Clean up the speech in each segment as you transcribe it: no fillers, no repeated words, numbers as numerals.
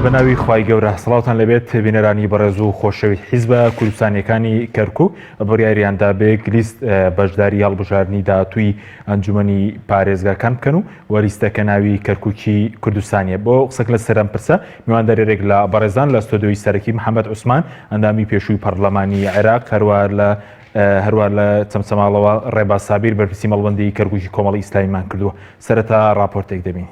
بەناوی خوای گەورە سەڵاتان لەبێت بینەرانی بەڕێز و خۆشەویست حیزبە کوردستانیەکانی کەرکووک بڕیاریاندا بێک لیست بەشداری هەڵبژاردننی داهاتووی ئەنجومەنی پارێزگاکان بکەن و وەلیستەکە ناوی کەرکووکی کوردستانیە. بۆ قسەک لە سەرم پرسە میواندارێک لە بەڕێزان لە ستۆدیۆی سەرەکی محەممەد عوسمان ئەندامی پێشووی پەرلەمانی عێراق هەروە لە چەمچەماڵەوە ڕێباز سابیر بەرپرسی مەڵبەندی کەرکووکی کۆمەڵی ئیسلامیمان کردووە. سەرەتا راپۆرتێک دەبین.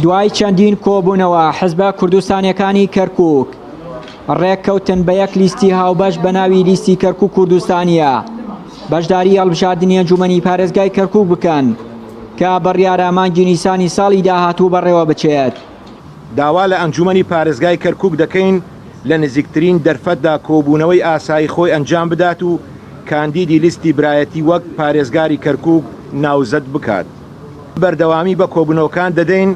دوای چەندین کۆبوونەوە حیزبە کوردستانیەکانی کەرکووک ڕێککەوتن بە یەک لیستی هاوبەش بە ناوی لیستی کەرکووک کوردستانیە بەشداری هەڵبژاردننی ئەنجومەنی پارێزگای کەرکووک بکەن کە بڕیارە مانگی نیسانی ساڵی داهاتوو بەڕێوە بچێت. داوا لە ئەنجومەنی پارێزگای کەرکووک دەکەین لە نزیکترین دەرفەتدا کۆبوونەوەی ئاسایی خۆی ئەنجام بدات و کاندیدی لیستی برایەتی وەک پارێزگاری کەرکووک ناوزەد بکات. بەردەوامی بە کۆبوونەوەکان دەدەین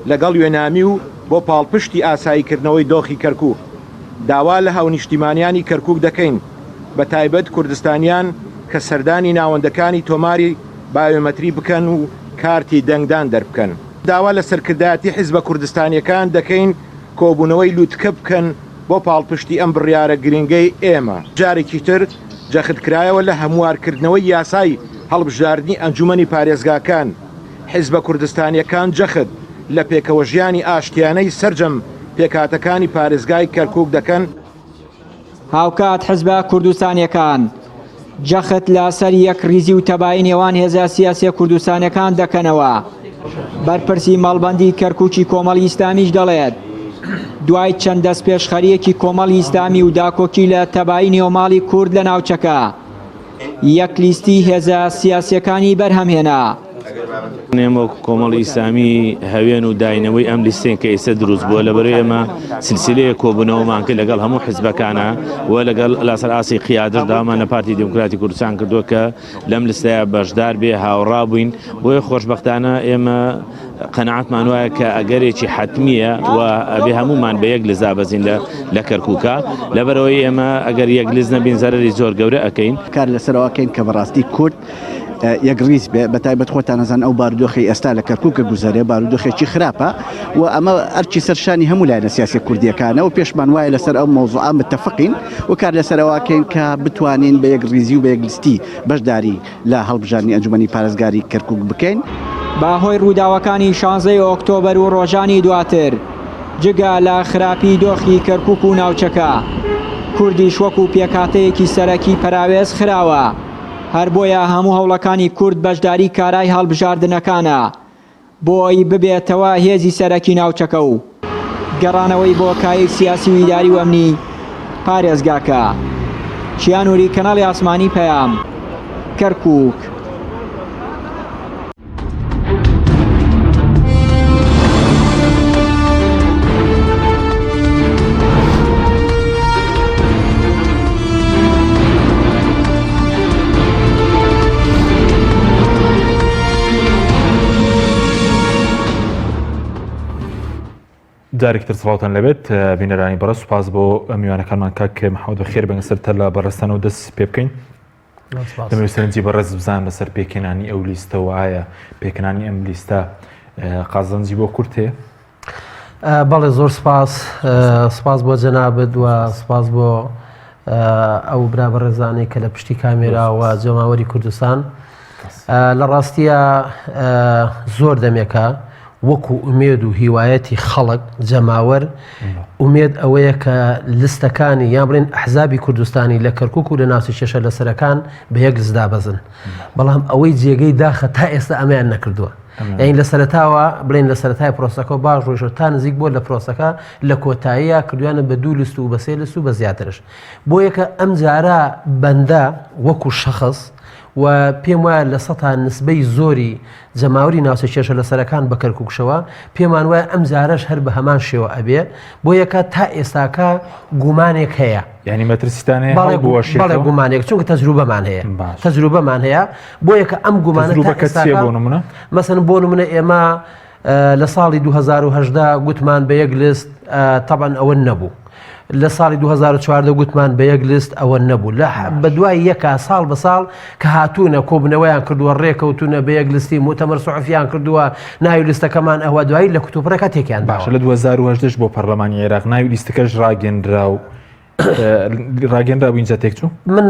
لەگەڵ وێنامی و بۆ پاڵپشتی ئاساییکردنەوەی دۆخی کەرکووک. داوا لە هاونیشتیمانیانی کەرکووک دەکەین بە تایبەت کوردستانیان کە سەردانی ناوەندەکانی تۆماری بایۆمەتری بکەن و کارتی دەنگدان دەربکەن. داوا لە سەرکردایەتی حیزبە کوردستانیەکان دەکەین کۆبوونەوەی لووتکە بکەن بۆ پاڵپشتی ئەم بڕیارە گرنگەی ئێمە. جارێکی تر جەختکرایەوە لە هەموارکردنەوەی یاسای هەڵبژاردننی ئەنجومەنی پارێزگاکان. حیزبە کوردستانیەکان جەخت لە پێکەوە ژیانی ئاشتیانەی سەرجەم پێکاتەکانی پارێزگای کەرکووک دەکەن. هاوکات حیزبە کوردستانیەکان جەخت لە سەر یەک ریزی و تەبایی نێوان هێزە سیاسی کوردستانیەکان دەکەنەوە. بەرپرسی مەڵبەندی کەرکووکی کۆمەڵی ئیسلامیش دەڵێت دوای چەند دەست پێشخەریەکی کۆمەڵی ئیسلامی و داکۆکی لە تەبایی نێوماڵی کورد لە ناوچەکە یەک لیستی هێزە سیاسیەکانی بەرهەمهێنا. ئێمە کۆمەڵی ئیسلامی هەوێن و داینەوەی ئەم لیستێن کە ئێستا دروست بووە لەبەرەوەی ئێمە سلسلەیە کۆبوونەوەمان کرد لەگەڵ هەموو حیزبەکانە و لەگەڵ لەسەر ئاسی قیادەشدامان لە پارتی دموکراتی کوردستان کردووە کە لەم لیستەیە بەشدار بێ هاوڕا بووین. بۆیە خۆشبەختانە ئێمە قەنەعەتمان وایە کە ئەگەرێکی حتمیە و ئەبێ هەموومان بە یەک لیست دابەزین لە کەرکووکە. لەبەرەوەی ئێمە ئەگەر یەک لیست نەبین زەرەری زۆر گەورە ئەکەین. کار لەسەرەوەکەین کە بەڕاستی کورد یەک ریز بێ بە تایبەت خۆتان نەزان ئەو بارودۆخی ئێستا لە کەرکووکە گوزارێ بارودۆخێکی خراپە و ئەمە ئەرچی سەرشانی هەموو لایەنە سیاسی کوردیەکانە و پێشمان وایە لەسەر ئەو مەوزوعە متتەفقین و کار لەسەرەوەکەین کە بتوانین بە یەک ریزی و بە یەک لیستی بەشداری لە هەڵبژاردننی ئەنجومەنی پارێزگاری کەرکووک بکەین. باهۆی ڕووداوەکانی 16 ئۆکتۆبەر و ڕۆژانی دواتر جگە لە خراپی دۆخی کەرکووک و ناوچەکە کوردیش وەکو پێکاتەیەکی سەرەکی پەراوێز خراوە. هەر بۆیە هەموو هەوڵەکانی کورد بەشداری کارای هەڵبژاردنەکانە بۆی ببێتەوە هێزی سەرەکی ناوچەکە و گەڕانەوەی بۆ کایەک سیاسی و ئیداری و ئەمنی پارێزگاکە. چیانوری کەناڵی ئاسمانی پەیام کەرکووک. جارێکتر سڵاتان لەبێت بینەرانی بەڕێز سوپاس بۆ میوانەکانمان کاک محەممەد بەخێر بەنگە سەرتە لە بەڕێستانەوە دەست پێ بکەین. دەمەوێت سەرنجی بەڕێز بزان لەسەر پێکێنانی ئەو لیستەوە ئایا پێکەنانی ئەم لیستە قازانجی بۆ کورد هەیە؟ بەڵێ زۆر سپاس بۆ جەنابەت و سپاس بۆ ئەو برا بەڕێزانەی کە لە پشتی کامێراوە جەماوەری کوردستان. لە ڕاستیە زۆر دەمێکە وەکو ئومێد و هیوایەتی خەڵک جەماوەر ئومێد ئەوەیە کە لیستەکانی یان بڵێن ئەحزابی کوردستانی لە کەرکووک و لە ناوچە چێشە لەسەرەکان بە یەک لیست دابەزن. بەڵام ئەوەی جێگەی داخە تا ئێستا ئەمەیان نەکردووە. یعنی لە سەرەتاوە بڵێن لە سەرەتای پرۆسەکە و باش ڕۆژە تا نزیک بۆ لە پرۆسەکە لە کۆتاییە کردویانە بە 2 لیست و بە 3 لیست و بە زیاترش. بۆ یەکە ئەم جارە بەندە وەکو شەخص و پێم وایە لە سەتا نسبەی زۆری جەماوەری ناوچە چێشە لەسەرەکان بە کەرکووکشەوە پێمان وایە ئەم جارەش هەر بە هەمان شێوە ئەبێ. بۆ یەکە تا ئێستاکە گومانێک هەیە، یعنی مەترسیتانەیە بەڵێ گومانێک چونکە تەجروبەمان هەیە تەجروبەمان هەیە. بۆ یەکە ئەم گومانە مەسەن بۆ نمونە ئێمە لە ساڵی 2018 گوتمان بە یەک لیست تەبەن ئەوە نەبوو. لە ساڵی 2014 گوتمان بە یەک لیست ئەوە نەبوو لە بە دوای یەکە ساڵ بە ساڵ کە هاتوونە کۆبنەوەیان کردووە ڕێکەوتونە بە یەک لیستی مؤتەمەر سوحفیان کردووە ناوی لیستەکەمان ئەوە دوایی لە کتوپڕەکە تێکیان باشە لە 2010 بۆ پەرلەمانی عێراق ناوی لیستەکەش ڕاگەندرا و ڕاگەنرا بوو اینجا تێک چوو من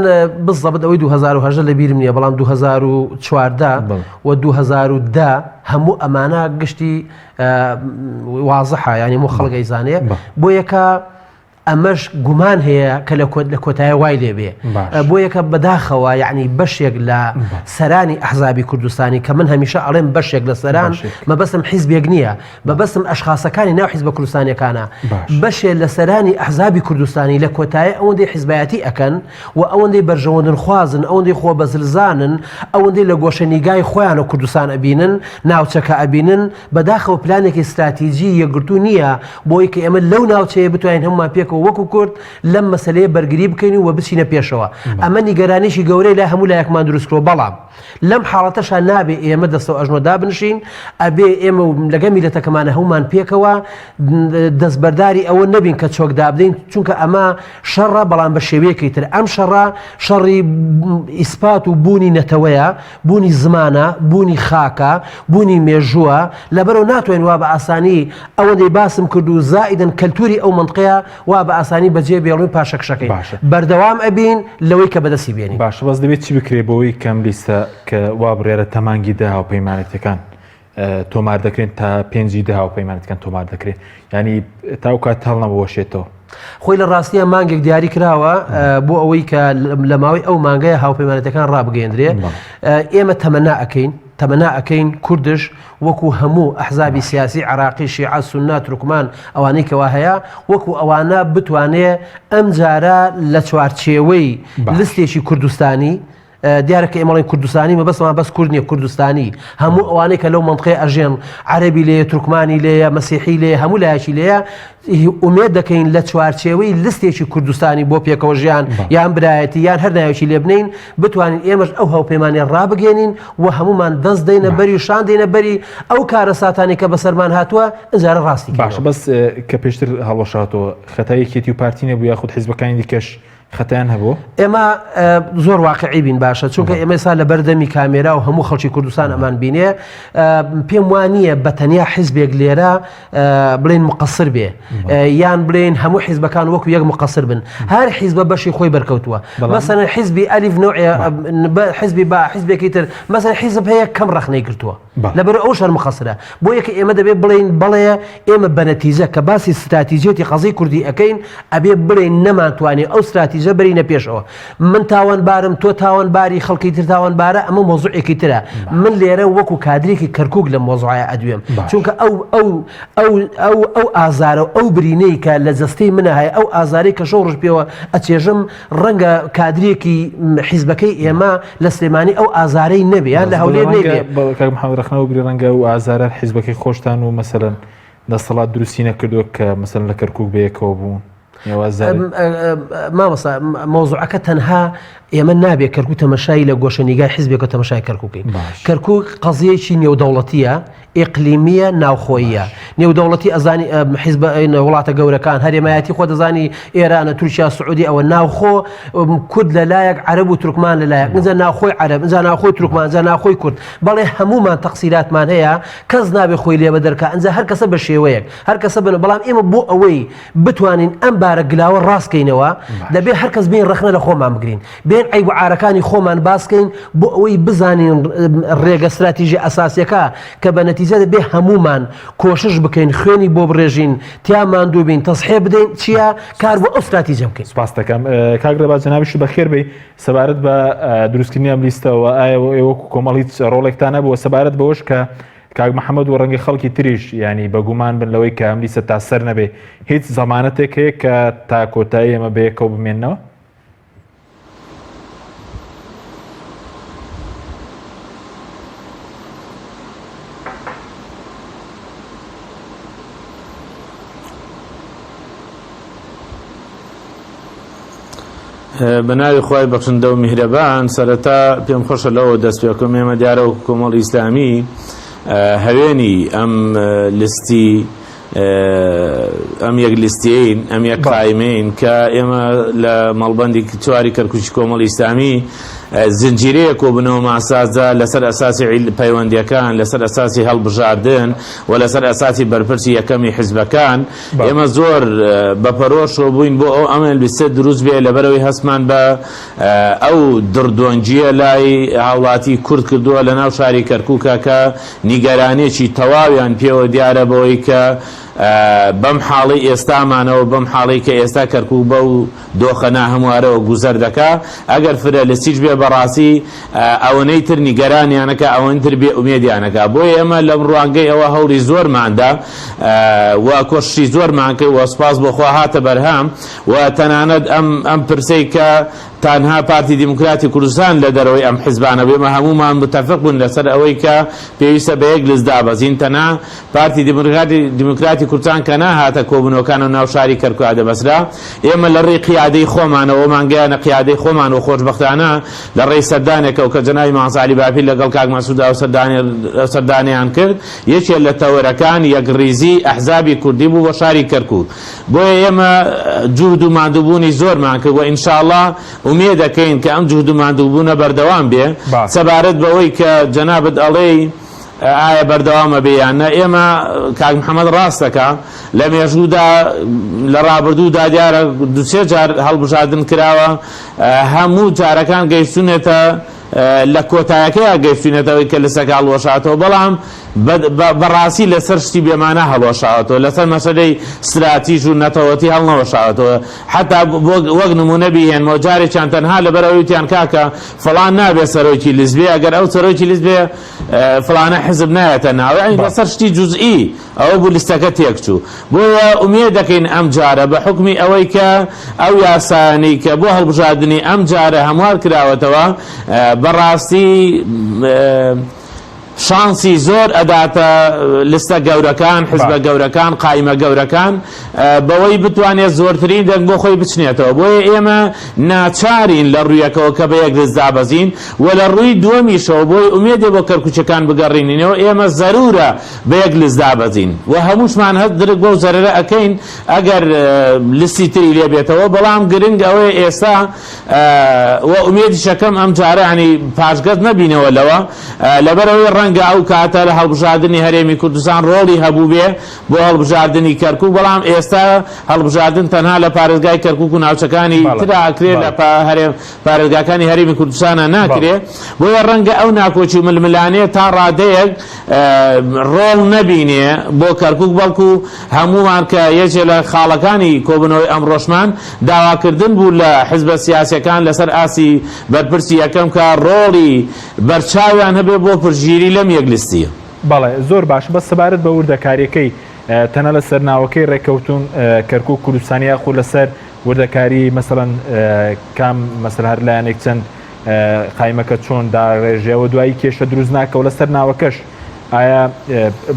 بزەبت ئەوەی 2010 لە بیرم نییە بەڵام 2014 و 2010 هەموو ئەمانە گشتی وازەحە ینی هەموو خەڵگەی زانێ بۆ یەکە ئەمەش گومان هەیە کە لە کۆتایە وای لێبێ بۆ یەکە بەداخەوە یعنی بەشێک لە سەرانی ئەحزابی کوردستانی کە من هەمیشە ئەڵێم بەشێک لە سەران مەبەستم حیزبێک نییە مەبەستم ئەشخاصەکانی ناو حیزبە کوردستانیەکانە بەشێک لە سەرانی ئەحزابی کوردستانی لە کۆتایە ئەوەندەی حیزبایەتی ئەکەن و ئەوەندەی بەرژەوەندن خوازن ئەوەندەی خۆ بەزلزانن ئەوەندەی لە گۆشەنیگای خۆیان و کوردستان ئەبینن ناوچەکە ئەبینن بەداخەوە پلانێکی استراتیژی یەکگرتو نییە بۆی کە ئێمە لەو ناوچەیە بتوانین هەمومان پێک وەکو کورد لەم مەسلەیە بەرگری بکەین و بچینە پێشەوە ئەمە نیگەرانیشی گەورەی لای هەموو لایەکمان دروستکرۆ بەڵام لەم حاڵەتەشا نابێ ئێمە دەستەوە ئەژنۆدا بنشین ئەبێ ئێمە لەگە میلەتەکەمانە هەمومان پێکەوە دەستبەرداری ئەوە نەبین کە چۆکدا بدەین چونکە ئەمە شەڕە بەڵام بە شێوەیەکی تر ئەم شەڕە شەڕی ئیسپات و بوونی نەتەوەیە بوونی زمانە بوونی خاکە بوونی مێژووە لەبەرەوە ناتوانین وا بە ئاسانی ئەوەندەی باسم کرد و زائیدن کەلتوری ئەو منطقەیە وا بە ئاسانی بەجێ بێڵووی پاشەکشەکەی بەردەوام ئەبین لەوەی کە بەدەستی بێنی باش بەس دەبێت چی بکرێ بەوەی کەم لیستە کە وا بڕێرە تەمانگی دە هاوپەیمانەتەکان تۆمار دەکرێن تا 5 دە هاوپەیمانەتەکان تۆمار دەکرێت ینی تاو کات هەڵ نەبەوەشێتەوە خۆی لە ڕاستیە مانگێک دیاری کراوە بۆ ئەوەی کە لە ماوەی ئەو مانگەیە هاوپەیمانەتەکان ڕابگەیەندرێ ئێمە تەمەنا ئەەکەین کوردش وەکو هەموو ئەحزابی سیاسی عراقی شیعە سوننا تورکمان ئەوانەی کەوا هەیە وەکو ئەوانە بتوانێ ئەم جارە لە چوارچێوەی لستێکی کوردستانی دیارەکە ئێمەڵی کوردستانی مەبەستمان بەس کورد نیە کوردستانی هەموو ئەوانەی کە لەو منطقەی ئەژێن عەرەبی لێیە تورکمانی لێیە مەسیحی لێیە هەموو لایەکی لێیە ئومێد دەکەین لە چوارچێوەی لستێکی کوردستانی بۆ پێکەوە ژیان یان برایەتی یان هەر ناوێکی لێ بنین بتوانین ئێمەش ئەو هاوپەیمانیان ڕابگەێنین و هەمومان دەست دەینە بەری و شان دەینە بەری ئەو کارە ساتانی کە بەسەرمان هاتووە ئەجارە ڕاستی باش بەس کە پێشتر هەڵەشاتەوە خەتایەکێتی و پارتی نەبوو یاخود حیزبەکانی دیکەش خەتیان هەبوو ئێمە زۆر واقعی بین باشە چونکە ئێمە سا لە بەردەمی کامێرا و هەموو خەڵکی کوردستان ئەمان بینێ پێم وانییە بە تەنیا حیزبێک لێرە بڵێن مقصر بێ یان بڵێن هەموو حیزبەکان وەکو یەک مقصر بن هەر حیزبە بەشی خۆی بەرکەوتووە مەسەلەن حیزبی ئەلیف نوعی حیزبی با حیزبێکی تر مەسەلەن حیزب هەیە کەم ڕەخنەی گرتووە لەبەر ئەو شەر مقصرە بۆ یەکە ئێمە دەبێت بڵێن بەڵێ ئێمە بە نەتیجە کە باسی استراتیژیەتی قەزەی کوردی ئەەکەین ئەبێ بڵێن نەمانتوانێت ئەو استراتیژە بەرینە پێشەوە من تاوانبارم تۆ تاوانباری خەڵکی تر تاوانبارە ئەمە مۆزوعێکی ترە من لێرە وەکو کادرێکی کەرکووک لە مۆزوعە ئەدوێم چونکە ئەو ئازارە ئەو برینەی کە لە جەستەی منە هەیە ئەو ئازارەی کە شەو ڕژ پێوە ئەچێژم ڕەنگە کادرێکی حیزبەکەی ئێمە لە سلێمانی ئەو ئازارەی نەبێ یان لە هەولێر نەبێ ڕخنەوە بری ڕەنگە و ئازارە حیزبەکەی خۆشتان و مەسەلەن دەسەڵات دروستی نەکردووە کە مەسەلەن لە کەرکووک بەیەکەوە بوون مامەسا مۆزوعەکە تەنها ئێمە نابێت کەرکووک تەمەشای لە گۆشەنیگای حیزبێکە تەمەشای کەرکووکەین کەرکووک قەزیەکی نێودەوڵەتیە ئیقلیمیە ناوخۆییە نێودەوڵەتی ئەزانی حیزب وڵاتە گەورەکان هەرێمایەتی خۆ دەزانی ئێرانە تورکیا سعودی ئەوە ناوخۆ کورد لەلایەک عەرەب و تورکمان لەلایەک ئینجا ناوخۆی عەرەب ئینجا ناوخۆی تورکمان ئینجا ناوخۆی کورد بەڵێ هەمومان تەقسیراتمان هەیە کەس نابێ خۆی لێ بەدەرکە ئینجا هەر کەسە بە شێوەیەک هەر کەسە بن بەڵام ئێمە بۆ ئەوەی بتوانین ئەم بارە گلاوە ڕاستکەینەوە دەبێت هەر کەس بین ڕەخنە لە خۆمان بگرین بێن عیب و عارەکانی خۆمان باسکەین بۆ ئەوەی بزانین ڕێگە استراتیژی ئەساسیەکە کە بە نەتیجە دەبێ هەمومان کۆشش بکەین خوێنی بۆ بڕێژین تیامان دوو بین تەسحێ بدەین چییە کار بۆ ئەو استراتیژە بکەین سپاس دەکەم کاگرێبا جەنابیش بەخێر بێ سەبارەت بە دروستکردنی ئەم لیستەوە ئایا وەکو کۆمەڵ هیچ ڕۆڵێکتان نەبووە سەبارەت بەوەش کە کاک محەممەد و ڕەنگی خەڵکی تریش ینی بەگومان بن لەوەی کە ئەم لیستە تا سەر نەبێ هیچ زەمانەتێک هەیە کە تا کۆتایی ئێمە بەیەکەوە بمێننەوە بە ناوی خوای بەخشندە و میهرەبان سەرەتا پێم خۆشە لەوە دەست پێکەم ئێمە دیارە و کۆمەڵی ئیسلامی هەوێنی ئەم لیستی ئەم یەک لیستیین ئەم یەک قایمەین کە ئێمە لە مەڵبەندی چواری کەرکووکی کۆمەڵی ئیسلامی زنجیرەیە کۆبوونەوە ماسازە لەسەر ئەساسی پەیوەندیەکان لەسەر ئەساسی هەڵبژاردن و لەسەر ئەساسی بەرپرسی یەکەمی حیزبەکان ئێمە زۆر بەپەرۆشەوە بووین بۆ ئەو ئەمە لیستە دروست بێ لەبەرەوەی هەستمان بە ئەو دڕدۆنجیە لای هاوڵاتی کورد کردووە لە ناو شاری کەرکووکە کە نیگەرانێکی تەواویان پێوە دیارە بەوەی کە بەم حاڵی ئێستامانەوە بەم حاڵی کە ئێستا کەرکووک بە و دۆخەنا هەموارەوە گوزەر دەکا ئەگەر فرە لە سیچ بێ بەڕاستی ئەوەنەی تر نیگەرانیانەکە ئەوەنتر بێ ئومێدیانەکە بۆیە ئێمە لەم ڕوانگەی ئەوە هەوڵی زۆرماندا و کۆشتی زۆرمان کرد و سپاس بۆخوا هاتە بەرهەم و تەنانەت ئەم پرسەی کە تانها پارتی دیموکراتی کوردستان لە دەرەوەی ئەم حیزبانە بێمە هەمومان متفق بوون لەسەر ئەوەی کە پێویستە بە یەک لست دابەزین تەنها پارتی دیموکراتی کوردستان کە ناهاتە کۆبوونەوەکان و ناو شاری کەرکووک دەبەسرا ئێمە لە ڕێی قیادەی خۆمانەوە مانگەیانە قیادەی خۆمان و خۆشبەختانە لە ڕێی سەردانێکەوە کە جەنابی مامۆستا باپیر لەگەڵ کاک مەسعود ئەو سەردانیان کرد یەکێک لە تەوەرەکان یەکڕیزی ئەحزابی کوردی بوو بۆ شاری کەرکووک بۆیە ئێمە جوود و ماندووبوونی زۆرمان کرد و ئینشاءڵڵا ومێ دەکەین کە ئەم جوود و ماندووبوونە بەردەوام بێ سەبارەت بەوەی کە جەنابەت ئەڵێی ئایا بەردەوامە بێیانە ئێمە کاک محەممەد ڕاستەکە لە مێژوودا لە ڕابردوودا دیارە دوسێ جار هەڵبژاردن کراوە هەموو جارەکان گەیشتونێتە لە کۆتایەکەیە گەیشتونێتەوەی کە لەسەکە هەڵوەشاتەوە بەڵام بەڕاستی لەسەر شتی بێمانە هەڵوەشاوەتەوە لەسەر مەسەلەی استراتیژ و نەتەوەتی هەڵنەوەشاوەتەوە حتا وەک نمونە بهێنمەوە جارێکیان تەنها لەبەرەوەیتیان کاکە فڵان نابێ سەرۆکی لیست بێ ئەگەر ئەو سەرۆکی لیست بێ فڵانە حزب نایەتە ناو لەسەر شتی جوزئی ئەوە بوو لیستەکە تێکچوو بۆیە ئومێد دەکەین ئەم جارە بە حکمی ئەوەی کە ئەو یاسانەی کە بۆ هەڵبژاردننی ئەم جارە هەموار کراوەتەوە بەڕاستی شانسی زۆر ئەداتە لستە گەورەکان حزبە گەورەکان قایمە گەورەکان بەوەی بتوانێت زۆرترین دەنگ بۆ خۆی بچنێتەوە بۆیە ئێمە ناچارین لە ڕوویەکەوە کە بە یەک لست دابەزین و لە ڕووی دووەمیشەوە بۆی ئومێدێ بۆ کەرکووچەکان بگەڕێنینەوە ئێمە زەرورە بە یەک لست دابەزین و هەمووشمان هەست درک بۆ زەرەرە ئەەکەین ئەگەر لستی تری لێ بێتەوە بەڵام گرنگ ئەوەی ئێستا و ئومێدی شەکەم ئەم جارە ینی پاشگەز نەبینەوە لەوە لەبەرەوەی ڕەنگە ئەو کاتە لە هەڵبژاردننی هەرێمی کوردستان ڕۆڵی هەبوو بێ بۆ هەڵبژاردننی کەرکووک بەڵام ئێستا هەڵبژاردن تەنها لە پارێزگای کەرکووک و ناوچەکانی تراکرێت لە پارێزگاکانی هەرێمی کوردستانە ناکرێت بۆیە ڕەنگە ئەو ناکۆچی ململانێ تا ڕادەیەک ڕۆڵ نەبینێ بۆ کەرکووک بەڵکو هەمومان کە یەکێ لە خاڵەکانی کۆبنەوەی ئەمڕۆژمان داواکردن بوو لە حیزبە سیاسیەکان لەسەر ئاسی بەرپرسی یەکەم کە ڕۆڵی بەرچاویان هەبێ بۆ پرژگیری لەم یەک لیستیە. بەڵێ زۆر باش بە سەبارەت بە وردەکاریەکەی تەنە لە سەرناوەکەی ڕێکەوتون کەرکووک کوردستانیا خۆ لەسەر وردەکاری مەسەڵەن کام مەسەل هەر لایەنێک چەند قایمەکە چۆن داڕێژێەوە دوایی کێشە دروست ناکەوە لەسەر ناوەکەش ئایا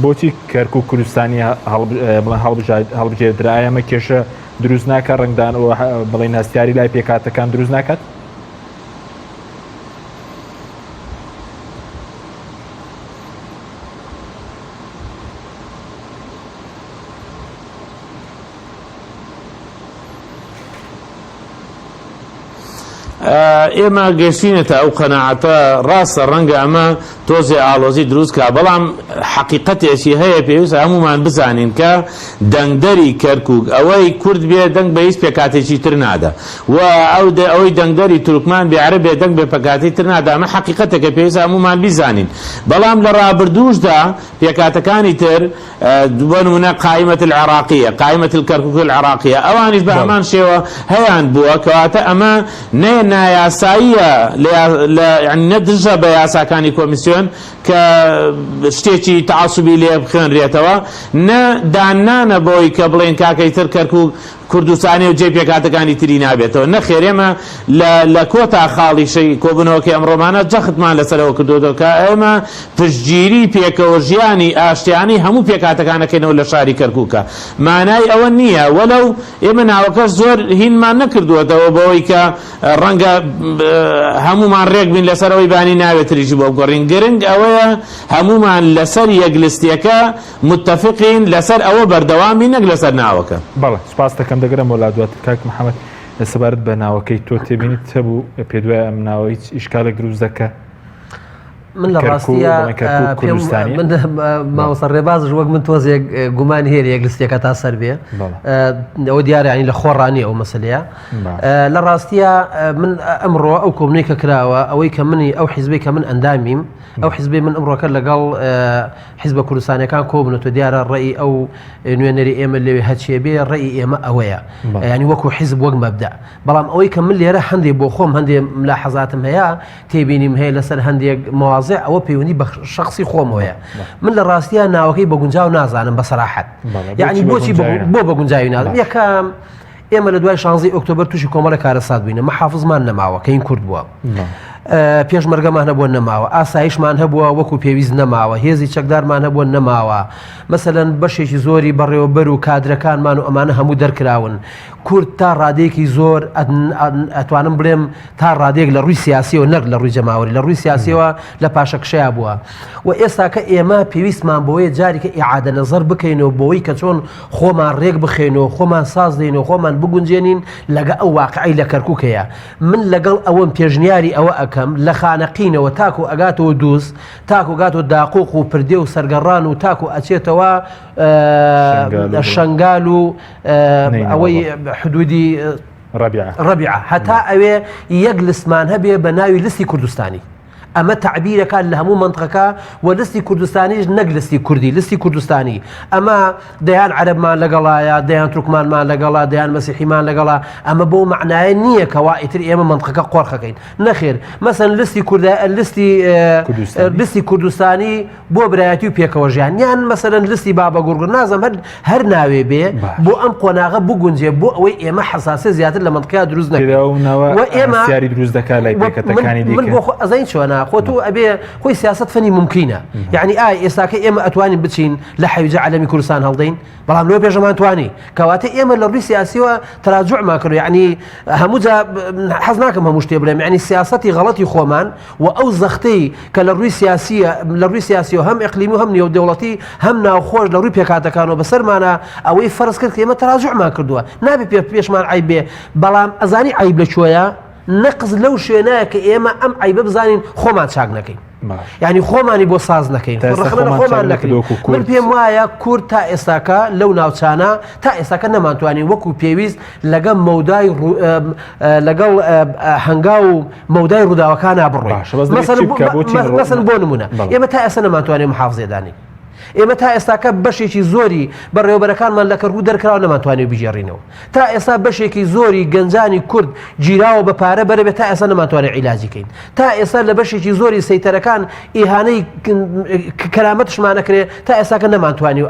بۆچی کەرکووک کوردستانی هەڵبژێردرا ئەمە کێشە دروست ناکە ڕنگدان و بڵێن هەستیاری لای پێکاتەکان دروست ناکات؟ ئێمە گەشتینێتە ئەو قەناعەتە ڕاستە ڕەنگە ئەمە تۆزێ ئاڵۆزی دروستکە بەڵام حەقیقەتێکی هەیە پێویستە هەمومان بزانین کە دەنگدەری کەرکووک ئەوەی کورد بێ دەنگ بە هیچ پێکاتێکی تر نادا و ئەوەی دەنگدەری تورکمان بێعرە بێ دەنگ بێ پێکاتی تر نادا ئەمە حەقیقەتێکە پێویستە هەمومان بیزانین بەڵام لە ڕابردووشدا پێکاتەکانی تر بۆ نمونە قایمەت العێراقیە قایمەت الکەرکووک العێراقیە ئەوانیش بە هەمان شێوە هەیان بووە کەواتە ئەمە نایاساییە نەدژە بە یاساکانی کۆمیسیۆن کە شتێکی تعاسوبی لێ بخوێنرێتەوە دانانە بۆی کە بڵێن کاکەی تر کەرکووک کوردستانی و جێ پێکاتەکانی تری نابێتەوە نەخێرێمە لە کۆتا خاڵیشەی کۆبنەوەکە ئەمڕۆمانە جەختمان لەسەرەوە کردوەوە کە ئێمە پشتگیری پێکەوە ژیانی ئاشتیانی هەموو پێکاتەکانەکەینەوە لە شاری کەرکووکە مانای ئەوە نییە وەلەو ئێمە ناوەکەش زۆر هینمان نەکردووەتەوە بەوەی کە ڕەنگە هەمومان ڕێک بین لەسەرەوەی بانی ناوێتریژی بۆ گۆڕین گرنگ ئەوەیە هەمومان لەسەر یەکلستیەکە متفقین لەسەر ئەوە بەردەوامی نەک لەسەر ناوەکە. بەڵێ سپاس دەکەم دەگەرم وڵا دواتر کاک محەممەد لەسەبارەت بە ناوەکەی تۆ تێبینیت هەبوو پێ دوای ئەم ناوە هیچ ئیشکالێک دروست دەکە؟ من لە ڕاستیە ماوەسە ڕێبازش وەک من تۆزێک گومان هێر یەکلستیەکە تا سەر بێ ئەوە دیارانی لە خۆڕانی ئەو مەسلەیە لە ڕاستیە من ئەمڕۆ ئەو کۆبنەی کە کراوە ئەوەی کە منی ئەو حیزبی کە من ئەندامیم ئەو حیزبی من ئەمڕۆکە لەگەڵ حیزبە کوردستانەکان کۆبنەوە دیارە ڕێی ئەو نوێنەری ئێمە لێوێ هەچێ بێ ڕێی ئێمە ئەوەیە ینی وەکو حیزب وەک مەبدا بەڵام ئەوەی کە من لێرە هەندێک بۆ خۆم هەندێک ملاحەزاتم هەیە تێبینیم هەیە لەسەر هندێک مواضع ئەوە پەیوەندی بە شخصی خۆمەوەیە من لە ڕاستیە ناوەکەی بە گونجاو نازانم بە سەراحەت یعنی بۆچی بۆ بە گونجاوی نازانم یەکەم ئێمە لە دوای 16 ئۆکتۆبەر تووشی کۆمەڵە کارەسات بووینە محافزمان نەماوە کە این کورد بووە پێشمەرگەمان هەبووە نەماوە ئاسایشمان هەبووە وەکو پێویست نەماوە هێزی چەکدارمان هەبووە نەماوە مەسەلەن بەشێکی زۆری بەڕێوەبەر و کادرەکانمان و ئەمانە هەموو دەرکراون کورد تا ڕادێکی زۆر ئەتوانم بڵێم تا ڕادێک لە ڕووی سیاسیەوە نەک لە ڕووی جەماوەری لە ڕووی سیاسیەوە لە پاشەکشەیە بووە و ئێستا کە ئێمە پێویستمان بۆیە جارێکە ئیعادە نەزەر بکەینەوە بۆی کە چۆن خۆمان ڕێک بخێنەوە خۆمان ساز دێنەوە خۆمان بگونجێنین لەگە ئەو واقعی لە کەرکووکەیە من لەگەڵ ئەوەم پێشنیاری ئەوە ئەکەم لە خانەقینەوە تاکو ئەگاتەوە دووس تاکو گاتەوە داقوق و پردێ و سەرگەڕان و تاکو ئەچێتەوە شنگال و ئەوەی حدودی ڕەبیعە هەتا ئەوێ یەک لستمان هەبێ بە ناوی لستی کوردستانی ئەمە تعبیرەکان لە هەموو منطقەکە و لستی کوردستانیش نەک لستی کوردی لستی کوردستانی ئەمە دەیان عەرەبمان لەگەڵایە دەیان تورکمانمان لەگەڵا دەیان مەسیحیمان لەگەڵا ئەمە بۆ معنایە نییە کەوا ئیتر ئێمە منطقەکە قۆرخەکەین نەخێر مەسەن لستی کوردستانی بۆ برایەتی و پێکەوە ژیان یان مەسەلەن لستی بابە گورگ نازم هەر ناوێ بێ بۆ ئەم قۆناغە بگونجێ بۆ ئەوەی ئێمە حساسیت زیاتر لە منطقەیە دروست نەکرێت و ئێمە دروست دەکات لای پێکەتەکانی دیکە من بۆ ئەزین چۆنا خۆتو ئەبێ خۆی سیاست فەنی ممکنە یعنی ئای ئێستاکە ئێمە ئەتوانین بچین لە حەویجە عەلەمی کوردستان هەڵدەین بەڵام لەوە پێشەمان توانی کەواتە ئێمە لە ڕووی سیاسیەوە تراجوعمان کردو یعنی هەموو جا حەز ناکەم هەموو شتێ بڵێم یعنی سیاسەتی غەڵەتی خۆمان و ئەو زەختەی کە لە ڕووی سیاسیەوە هەم ئیقلیمی و هەم نێودەوڵەتی هەم ناوخۆش لە ڕووی پێکاتەکانەوە بەسەرمانە ئەوەی فەرز کرد کە ئێمە تراجوعمان کردووە نابێت پێشمان عیب بێ بەڵام ئەزانی عیب لەکوێیە نەقز لەو شوێنەیە کە ئێمە ئەم عیبە بزانین خۆمان چاک نەکەین یعنی خۆمانی بۆ ساز نەکەین خۆمان نەکەین من پێم وایە کورد تا ئێستاکە لەو ناوچانە تا ئێستاکە نەمانتوانین وەکو پێویست لەگەڵ هەنگا و مەودای ڕووداوەکان بڕۆین مەسەن بۆ نمونە ئێمە تا ئێستا نەمانتوانین محافزێدانی ئێمە تا ئێستاکە بەشێکی زۆری بەڕێوەبەرەکانمان لە کەرکوو دەرکراوە نەمانتوانێت بژێڕینەوە تا ئێستا بەشێکی زۆری گەنجانی کورد گیراوە بە پارە بەرەبێت تا ئێستا نەمانتوانێت عیلاجیکەین تا ئێستا لە بەشێکی زۆری سەیتەرەکان ئیهانەی کەرامەتشمان نەکرێت تا ئێستاکە نەمانتوانی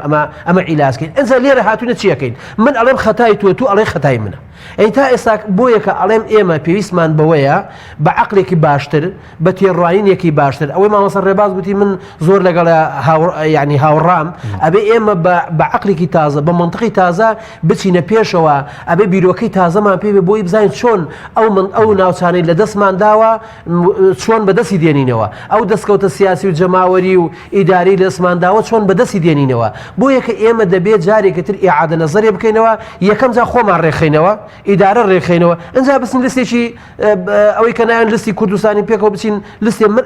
ئەمە عیلازکەین ئەنجا لێرە هاتوونە چیەکەین من ئەڵێم خەتای تۆ تو ئەڵێ خەتای منە ئەی تا ئێستا بۆیە کە ئەڵێم ئێمە پێویستمان بەوەیە بە عەقلێکی باشتر بە تێڕوانینێکی باشتر ئەوەی مامۆستا ڕێباز گوتی من زۆر لەگەڵ یعنی هاوڕام ئەبێ ئێمە بە عەقلێکی تازە بە منطقی تازە بچینە پێشەوە ئەبێ بیرۆکەی تازەمان پێ بۆی بزانین چۆن ئەو ناوچانەی لە دەستمان داوە چۆن بەدەستی دێنینەوە ئەو دەستکەوتە سیاسی و جەماوەری و ئیداری لە دەستمان داوە چۆن بەدەستی دێنینەوە بۆیە کە ئێمە دەبێت جارێکتر ئیعادە نەزەرێ بکەینەوە یەکەم جا خۆمان ڕێخینەوە ئیدارە ڕێخینەوە ئەنجا بچین لستێکی ئەوەی کە نایەن لستی کوردستانی پێکەوە بچین لستێ من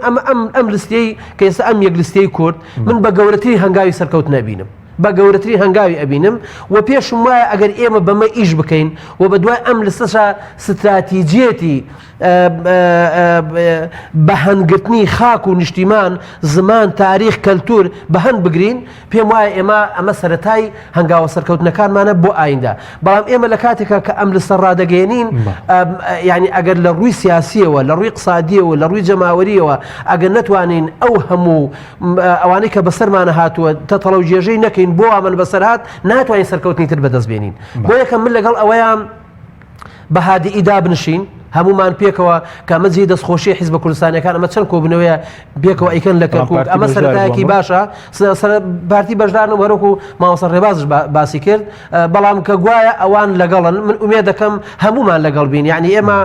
ئەم لستەی کە ئێستا ئەم یەک لستەی کورد من بە گەورەتری هەنگاوی سەرکەوت نەبینم بە گەورەتری هەنگاوی ئەبینم و پێشم وایە ئەگەر ئێمە بەمە ئیش بکەین و بە دوای ئەم لستەشە ستراتیجێتی بە هەنگرتنی خاک و نیشتیمان زمان تاریخ کەلتور بە هەند بگرین پێم وایە ئێمە ئەمە سەرەتای هەنگاوە سەرکەوتنەکانمانە بۆ ئایندا بەڵام ئێمە لە کاتێکە کە ئەم لەسەر ڕادەگەێنین یعنی ئەگەر لە ڕووی سیاسیەوە لە ڕووی اقتصادیەوە لە ڕووی جەماوەریەوە ئەگەر نتوانین ئەو هەموو ئەوانەی کە بەسەرمانە هاتووە تەتەڵە و جێژەی نەکەین بۆ ئەمە بەسەر هات ناتوانین سەرکەوتنی تر بەدەست بێنین بۆ یەکەم من لەگەڵ ئەوەیان بە هادی ئیدا بنشین هەمومان پێکەوە کە ئەمە دەستخۆشی حیزب کوردستانیەکان ئەمە چەند کۆبنەوەیە پێکەوە ئەیکەن لە کەرکووک ئەمە سەرەتایەکی باشە پارتی بەشدارن وەرەکو ماوەسە ڕێبازش باسی کرد بەڵام کە گوایە ئەوان لەگەڵن من ئومێد دەکەم هەمومان لەگەڵ بین یعنی ئێمە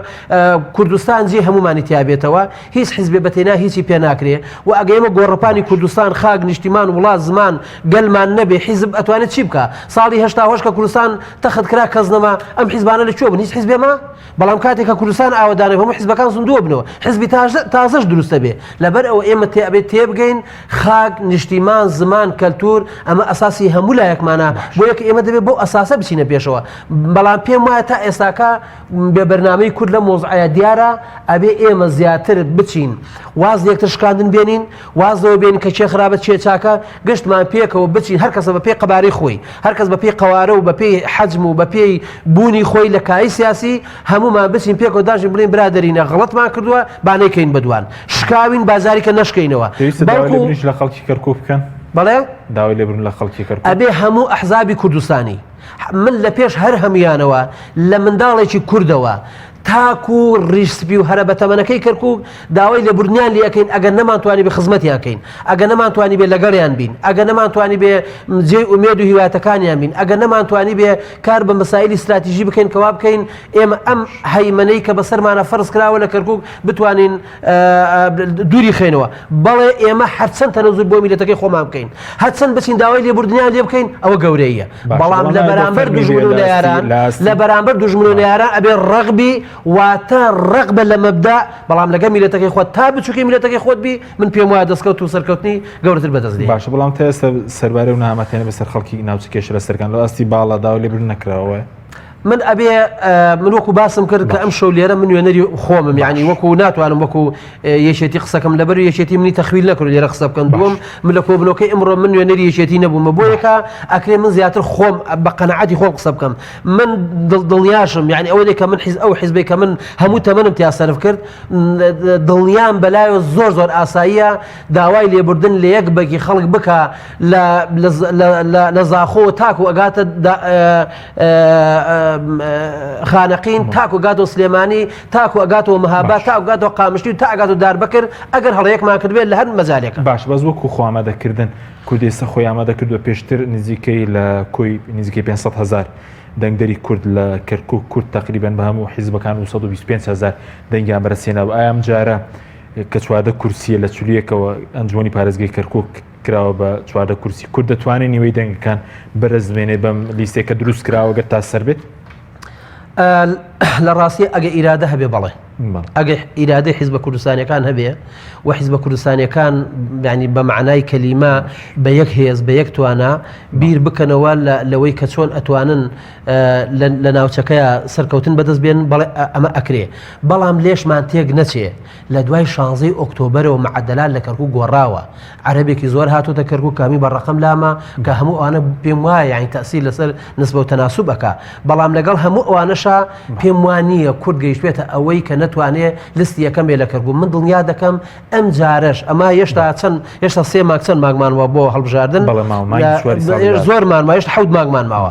کوردستان جێ هەمومانی تیابێتەوە هیچ حیزبێ بەتێنا هیچی پێ ناکرێ و ئەگە ئێمە گۆڕەپانی کوردستان خاک نیشتیمان وڵات زمان گەلمان نەبێ حیزب ئەتوانێت چی بکە ساڵی هێشتا هۆش کە کوردستان تەخت کرا کەس نەما ئەم حیزبانە لەکوێ بن هیچ حیزبێمە بەڵام کاتێک کە کوردستان ئاوادانێ هەموو حیزبەکان زندووە بنەوە حیزبی تازەش دروستە بێ لەبەر ئەوە ئێمە تێبێت تێبگەین خاک نیشتیمان زمان کەلتور ئەمە ئەساسی هەموو لایەکمانە بۆ یەک ئێمە دەبێت بۆ ئەساسە بچینە پێشەوە بەڵام پێم وایە تا ئێستاکە بێ بەرنامەی کورد لە مۆزعایە دیارە ئەبێ ئێمە زیاتر بچین واز یەکتر شکاندن بێنین وازەوە بێن کە چێ خراپەت چێ چاکە گشتمان پێکەوە بچین هەر کەسە بە پێی قەبارەی خۆی هەر کەس بە پێی قەوارە و بە پێی حەجم و بە پێی بوونی خۆی لە کای سیاسی هەمومان بچین پێکەوە داژین بڵین برادەرینە غڵەتمان کردووە بانەیکەین بەدوان شکاوین بازاری کە نەشکەینەوە لە خەڵکی کەرکووک بکەن بەڵێ داوای لێبرن لە خەڵکی کەرکووک ئەبێ هەموو ئەحزابی کوردستانی من لە پێش هەر هەمویانەوە لە منداڵێکی کوردەوە تاکو ڕیسپی و هەرە بەتەمەنەکەی کەرکووک داوای لە بردنیان لیەکەین ئەگەر نەمانتوانی بە خزمەتیانکەین ئەگەر نەمانتوانی بێ لەگەڵیان بین ئەگەر نەمانتوانی بێ جێ ئومێد و هیواتەکانیان بین ئەگەر نەمانتوانی بێ کار بە مەسایلی استراتیژی بکەین کەوا بکەین ئێمە ئەم هەیمەنەی کە بەسەرمانە فەرز کراوە لە کەرکووک بتوانین دووری خێنەوە بەڵێ ئێمە هەرچەند تەنەزول بۆ میلەتەکەی خۆمان بکەین هەرچەند بچین داوای لێبوردنیان لێ بکەین ئەوە گەورەیە بەڵام لە بەرامبەر دوژمن و نەیاران لە بەرامبەر دوژمن و نەیاران ئەبێ ڕەغبی واتە ڕەغبە لە مەبدا بەڵام لەگە میلەتەکەی خۆت تا بچووکەی میلەتەکەی خۆت بی من پێم وایە دەستکەوت و سەرکەوتنی گەورەتر بەدەست باشە بەڵام تا ئێستا سەربارەی و نامەتێنە بەسەر خەڵکی ناوچەکێش لە سەرکان لە ئاستی باڵا داوا لێبرن نەکراوە من ئەبێ من وەکو باسم کرد کە ئەم شەو لێرە من وێنەری خۆمم یعنی وەکو ناتوانم وەکو یەکێتی قسەکەم لەبەر یەکێتی منی تەخویل نەکرد لێرە قسە بکەم دووەم من لە کۆبنەوەکەی ئەمڕۆ من وێنەری یەکێتی نەبوومە بۆ یەکە ئەکرێ من زیاتر خۆم بە قەنەعەتی خۆم قسە بکەم من دڵنیاشم یعنی ئەوەی کە من ئەو حیزبەی کە من هەموو تەمەنم تیا سەرف کرد دڵنیام بەلایەوە زۆر ئاساییە داوای لێبوردن لە یەک بەگی خەڵک بکە لە زاخۆ تاکو ئەگاتە خانەقین تاکو گاتۆ سلێمانی تاکو ئەگاتەوە مەهابات تا ئەگاتەوە قامشتی و تا ئەگاتۆ داربەکر ئەگەر هەڵەیەکمان کردوێت لە هەر مەجالێکە باش بەس وەکو خۆ ئامادەکردن کوردێسە خۆی ئامادەکردووە پێشتر نزیکەی لە کۆی نزیکەی 500,000 دەنگدەری کورد لە کەرکووک کورد تقریبان بە هەموو حیزبەکان و 125,000 دەنگیان بەرەسێنەوە ئایام جارە کە چواردە کورسیە لە چولیەکەوە ئەنجومی پارێزگای کەرکووک کراوە بە چواردە کورسی کورد دەتوانێت نیوەی دەنگەکان بەرەزمێنێ بەم لیستێکە دروست کراوە گەر تا سەر بێت لە ڕاستی ئەگە ئیرادە هەبێ بەڵێ ئەگە ئیرادەی حیزبە کوردستانیەکان هەبێ و حیزبە کوردستانیەکان ینی بە معنای کەلیمە بە یەک هێز بە یەک توانە بیر بکەنەوە لەوەی کە چۆن ئەتوانن لە ناوچەکەیە سەرکەوتن بەدەست بێن بەڵێ ئەمە ئەکرێ بەڵام لێشمان تێک نەچێ لە دوای 16 ئۆکتۆبەرەوە مەعەدەلات لە کەرکووک گۆڕاوە عەرەبێکی زۆر هاتوۆتە کەرکووک کامی بە ڕەقەم لامە کە هەموو ئەوانە پێم وایە یعنی تەئسیر لەسەر نسبە و تەناسوب ئەکا بەڵام لەگەڵ هەموو ئەوانەشا پێم وانییە کورد گەیشتوێتە ئەوەی کە نەتوانێت لیستی یەکەم بێ لە کەرکووک من دڵنیا دەکەم ئەم جارش ئەما هێشتا 3 مانگ چەند ماگمانەوە بۆ هەڵبژاردن زۆرمان هێشتا 7 مانگمان ماوە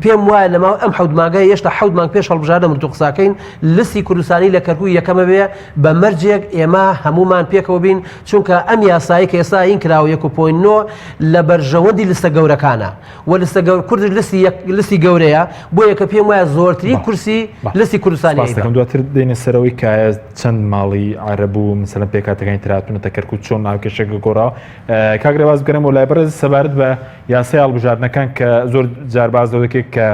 پێم وایە لەماوە ئەم 7 مانگای هێشتا 7 مانگ پێش هەڵبژاردە مرتو قساکەین لیستی کوردستانی لە کەرکووک یەکەمە بێ بە مەرجێک ئێمە هەمومان پێکەوە بین چونکە ئەم یاسایی کە ئێستا این کراوە 1.9 لە بەرژەوەندی لستە گەورەکانە و لستە کورد لیستی گەورەیە بۆ یەکە پێم وایە زۆرترین کورسی لیستی کوردستانی دواتر دێنە سەرەوەی کایە چەند ماڵی عەرەب و مثلەن پێکاتەکانی تراتونەتە کەرکووک چۆن ناوکێشەکە گۆڕاوە کاگرێواز بگەرم و لای بەرز سەبارەت بە یاسای هەڵبژاردنەکان کە زۆر جار باز دەکێت کە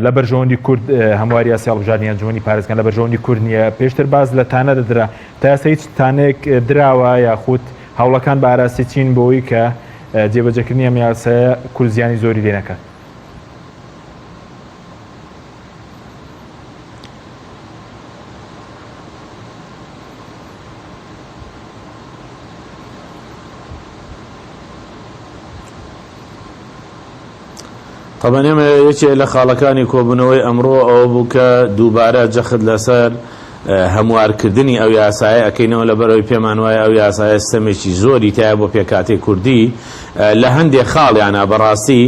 لە بەرژەوەندی کورد هەمواری یاسی هەڵبژاردنی ئەنجومەنی پارێزگان لە بەرژەوەندی کورد نییە پێشتر باز لە تانە دەدرا تا ئێستا هیچ تانێک دراوە یاخود هەوڵەکان بە ئاراستی چین بۆەوەی کە جێبەجێکردنی ئەم یاسایە کورد زیانی زۆری لێ نەکات طبعا ئێمە یەکێ لە خاڵەکانی کۆبوونەوەی ئەمڕۆ ئەوە بوو کە دووبارە جەخت لەسەر هەموارکردنی ئەو یاسایە ئەەکەینەوە لەبەرەوەی پێمان وایە ئەو یاسایە سیستەمێکی زۆری تایە بۆ پێکاتی کوردی لە هەندێک خاڵیانە بەڕاستی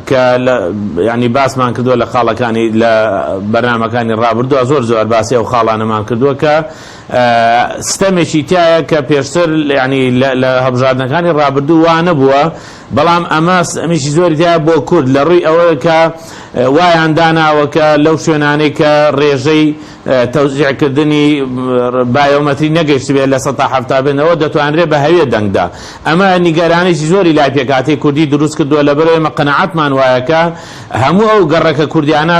کە ینی باسمان کردووە لە خاڵەکانی لە بەرنامەکانی ڕابردووە زۆر باسی ئەو خاڵانەمان کردووە کە سیستەمێکی تایە کە پێشتر ینی لە هەڵبژاردنەکانی ڕابردوو وانە بووە بەڵام ئەمە ئەمیشی زۆری تایە بۆ کورد لە ڕووی ئەوەیە کە وایان داناوە کە لەو شوێنانەی کە ڕێژەی تەوزیعکردنی بایۆمەتری نەگەیشت بێت لە 170 بێنەوە دەتوانرێت بە هەویە دەنگدا ئەمە نیگەرانێکی زۆری لای پێکاتی کوردی دروست کردووە لەبەرەوەی ئێمە قەنەعەتمان وایە کە هەموو ئەو گەڕەکە کوردیانە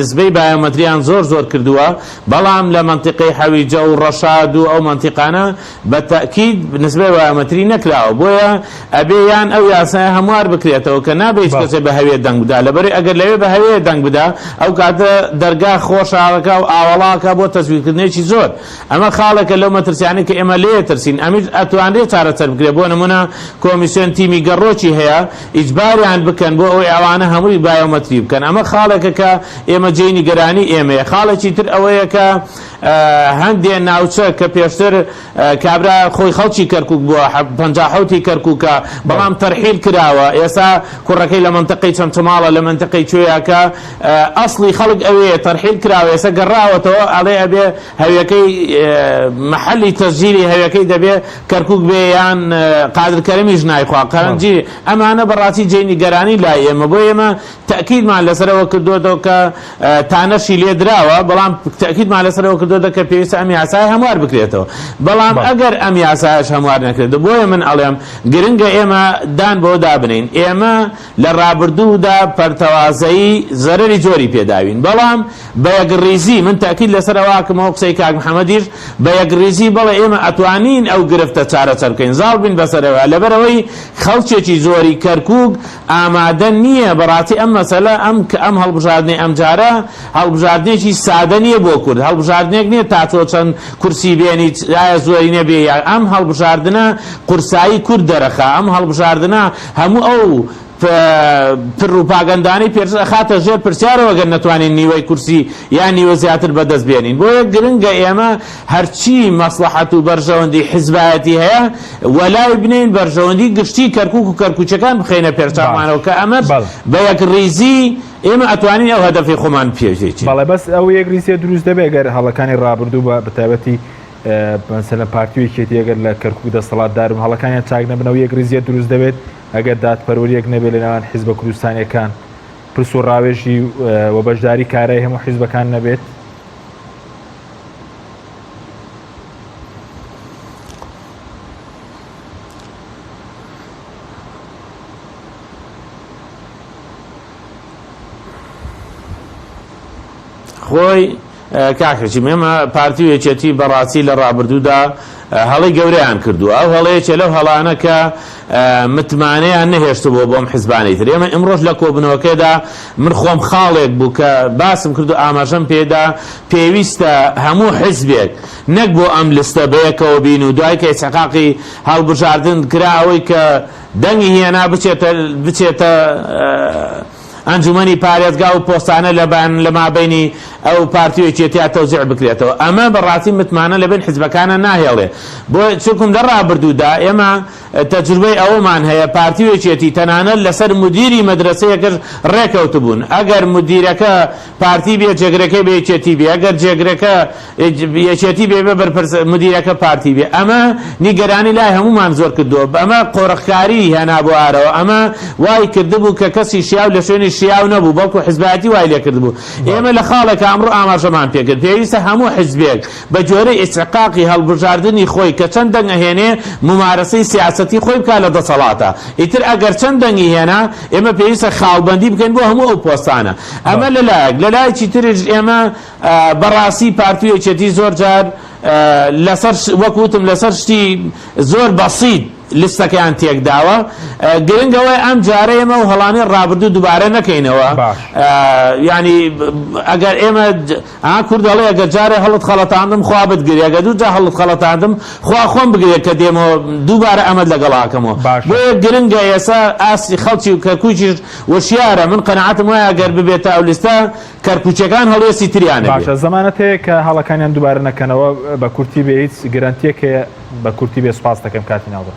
نسبەی بایۆمەتریان زۆر کردووە بەڵام لە منتیقەی حەویجە و ڕەشاد و ئەو منتیقانە بە تەکید نسبەی بایۆمەتری نەکراوە بۆیە ئەبێ یان ئەو یاسایە هەموار بکرێتەوە کە نابێت هیچ کەسێ بە هەویە دەنگ بدا لەبەرەوەی ئەگەر لەوێ بە هەویە دەنگ بدا ئەو کاتە دەرگا خۆشحاڵەکە و ئاوەڵاکە بۆ تەسویرکردنێکی زۆر ئەمە خاڵێکە لەو مەترسیانەی کە ئێمە لێ ترسین ئەمیش ئەتوانرێت چارەسەر بکرێت بۆ نمونە کۆمیسیۆن تیمی گەڕۆکی هەیە ئیجباریان بکەن بۆ ئەوەی ئەوانە هەمووی بایۆمەتری بکەن ئەمە خاڵێکە کە ئێمە جێی نیگەرانی ئێمەیە خاڵێکی تر ئەوەیە کە هەندێک ناوچە کە پێشتر کابرا خۆی خەڵکی کەرکووک بووە 57 کەرکووکە بەڵام تەرحیل کراوە ئێستا کوڕەکەی لە منتقەی چەمچەماڵە لە منتقەی کوێیەکە ئەسڵی خەڵک ئەوەیە تەرحیل کراوە ئێستا گەڕاوەتەوە ئەڵێ ئەبێ هەویەکەی محلی تەسجیلی هەویەکەی دەبێ کەرکووک بێ یان قادرکەرەمی ژنای خوا قەرەنجی ئەمانە بەڕاستی جێی نیگەرانی لای ئێمە بۆ ئێمە تەکیدمان لەسەرەوە کردووەتەوە کە تانەشی لێ دراوە بەڵام تەکیدمان لەسەرەوە کردووە کە پێویستە ئەم یاسای هەموار بکرێتەوە بەڵام ئەگەر ئەم یاسایش هەموار نەکرێتەوە بۆیە من ئەڵێم گرنگە ئێمە دان بۆ دابنین ئێمە لە ڕابردوودا پەرتەوازایی زەرەری جۆری پێداوین بەڵام بە یەکڕیزی من تاکید لەسەر ئەواکەمەوە قسەی کاک محەممەدیش بە یەکڕیزی بەڵێ ئێمە ئەتوانین ئەو گرفتە چارەسەر بکەین زاڵ بین بەسەرەوە لەبەرەوەی خەڵکێکی زۆری کەرکووک ئامادە نییە بەڕاستی ئەم مەسەلە ئەم هەڵبژاردنەی ئەم جارە هەڵبژاردنێکی سادە نییە بۆ کورد هەڵبژاردنێک نییە تا تۆ چەند کورسی بێنی ئایا زۆری نەبێ ئەم هەڵبژاردنە قورسایی کورد دەرەخا ئەم هەڵبژاردنە هەموو ئەو پروپاگەندانی پێشتر خاتە ژێر پرسیارەوە گەر نەتوانین نیوەی کورسی یان نیوە زیاتر بەدەست بێنین بۆیە گرنگە ئێمە هەرچی مەسلحەت و بەرژەوەندی حیزبایەتی هەیە وەلای بنین بەرژەوەندی گشتی کەرکووک و کەرکووچەکان بخەینە پێشچاومانەوە کە ئەمە بە یەکڕیزی ئێمە ئەتوانین ئەو هەدەفی خۆمان پێشێکی بەڵێ بەس ئەو یەکریزیە دروست دەبێت گەر هەڵەکانی ڕابردوو بە بەتایبەتی مثلا پارتیوێکێتی ئەگەر لە کەرکووک دەسەڵاتدارم هەڵەکانیان چاک نەبنەوە یەکریزیە دروست دەبێت ئەگەر دادپەروەریەک نەبێت لە نێوان حیزبە کوردستانیەکان پرس و ڕاوێژی و بەشداری کارای هەموو حیزبەکان نەبێت خۆی کاکەچی ئێمە پارتی یەکێتی بەڕاستی لە ڕابردوودا هەڵی گەورەیان کردووە ئەو هەڵەیەکێ لەو هەڵانە کە متمانەیان نەهێشت بۆ بۆم حیزبانەی تر ئێمە ئەمڕۆژ لە کۆبنەوەکەدا من خۆم خاڵێک بوو کە باسم کردو ئاماژەم پێدا پێویستە هەموو حیزبێک نەک بۆ ئەم لستە بەیەکەوە بین و دوای کە سەقاقی هەڵبژاردن کرا ئەوەی کە دەنگی هێنا بچێتە ئەنجومەنی پارێزگا و پۆستانە لە مابینی ئەو پارتیوێکێتیا تەوزیع بکرێتەوە ئەمە بەڕاستی متمانە لەبین حیزبەکانە ناهێڵێ بۆ چکم لە ڕابردوودا ئێمە تەجروبەی ئەوەمان هەیە پارتیوێکێتی تەنانەت لەسەر مدیری مەدرسەیەکەش ڕێکەوت بوون ئەگەر مدیرەکە پارتی بێ جێگرەکەی بێ یەکێتی بێ ئەگەر جێگرەکە یەکێتی بێ بەرپرس مدیرەکە پارتی بێ ئەمە نیگەرانی لای هەمومان زۆر کردووە ئەمە قۆڕەخکاری هێنا بۆ ئارەوە ئەمە وای کردبوو کە کەسی شیاو لە شوێنی شیاو نەبوو بەڵکو حیزبایەتی وای لێ کردبوو ئێمە لە خاڵێکە ئەمڕۆ ئاماژەمان پێکرد پێویستە هەموو حیزبێک بە جۆرەی ئیستحقاقی هەڵبژاردننی خۆی کە چەند دەنگ ئەهێنێ ممارەسەی سیاسەتی خۆی بکات لە دەسەڵاتە ئیتر ئەگەر چەند دەنگی هێنا ئێمە پێویستە خاڵبەندی بکەین بۆ هەموو ئەو پۆستانە ئەمە لەلایەکی ترش ئێمە بەڕاستی پارتیوێکێتی زۆر جار لەسەر وەکوتم لەسەر شتی زۆر بەسیط لیستەکەیان تێکداوە گرنگەوەی ئەم جارە ئێمە و هەڵانی ڕابردوو دووبارە نەکەینەوە ینی ئەگەر ئێمە کوردەڵێ ئەگەر جارێ هەڵت خەڵەتاندم خوا بتگری ئەگە دوو جا هەڵت خەڵەتاندم خوا خۆم بگرێت کە دێمەوە دووبارە ئەمەد لەگەڵاکەمەوە بۆیە گرنگە ئێستا ئاسی خەڵکی و کەرکووکیش وەشیارە من قەنەعەتم وایە ئەگەر ببێتە ئەو لیستە کەرکووچەکان هەڵوێستی تریانە باشە زەمانەت هەیە کە هەڵەکانیان دووبارە نەکەنەوە بە کورتی بێ هیچ گرانتیەکە بە کورتی بێ سوپاس دەکەم کاتی ناوبە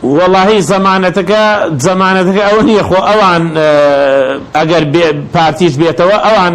واللهی زەمانەتەکە ئەوە نییە خۆ ئەوان ئەگەر پارتیش بێتەوە ئەوان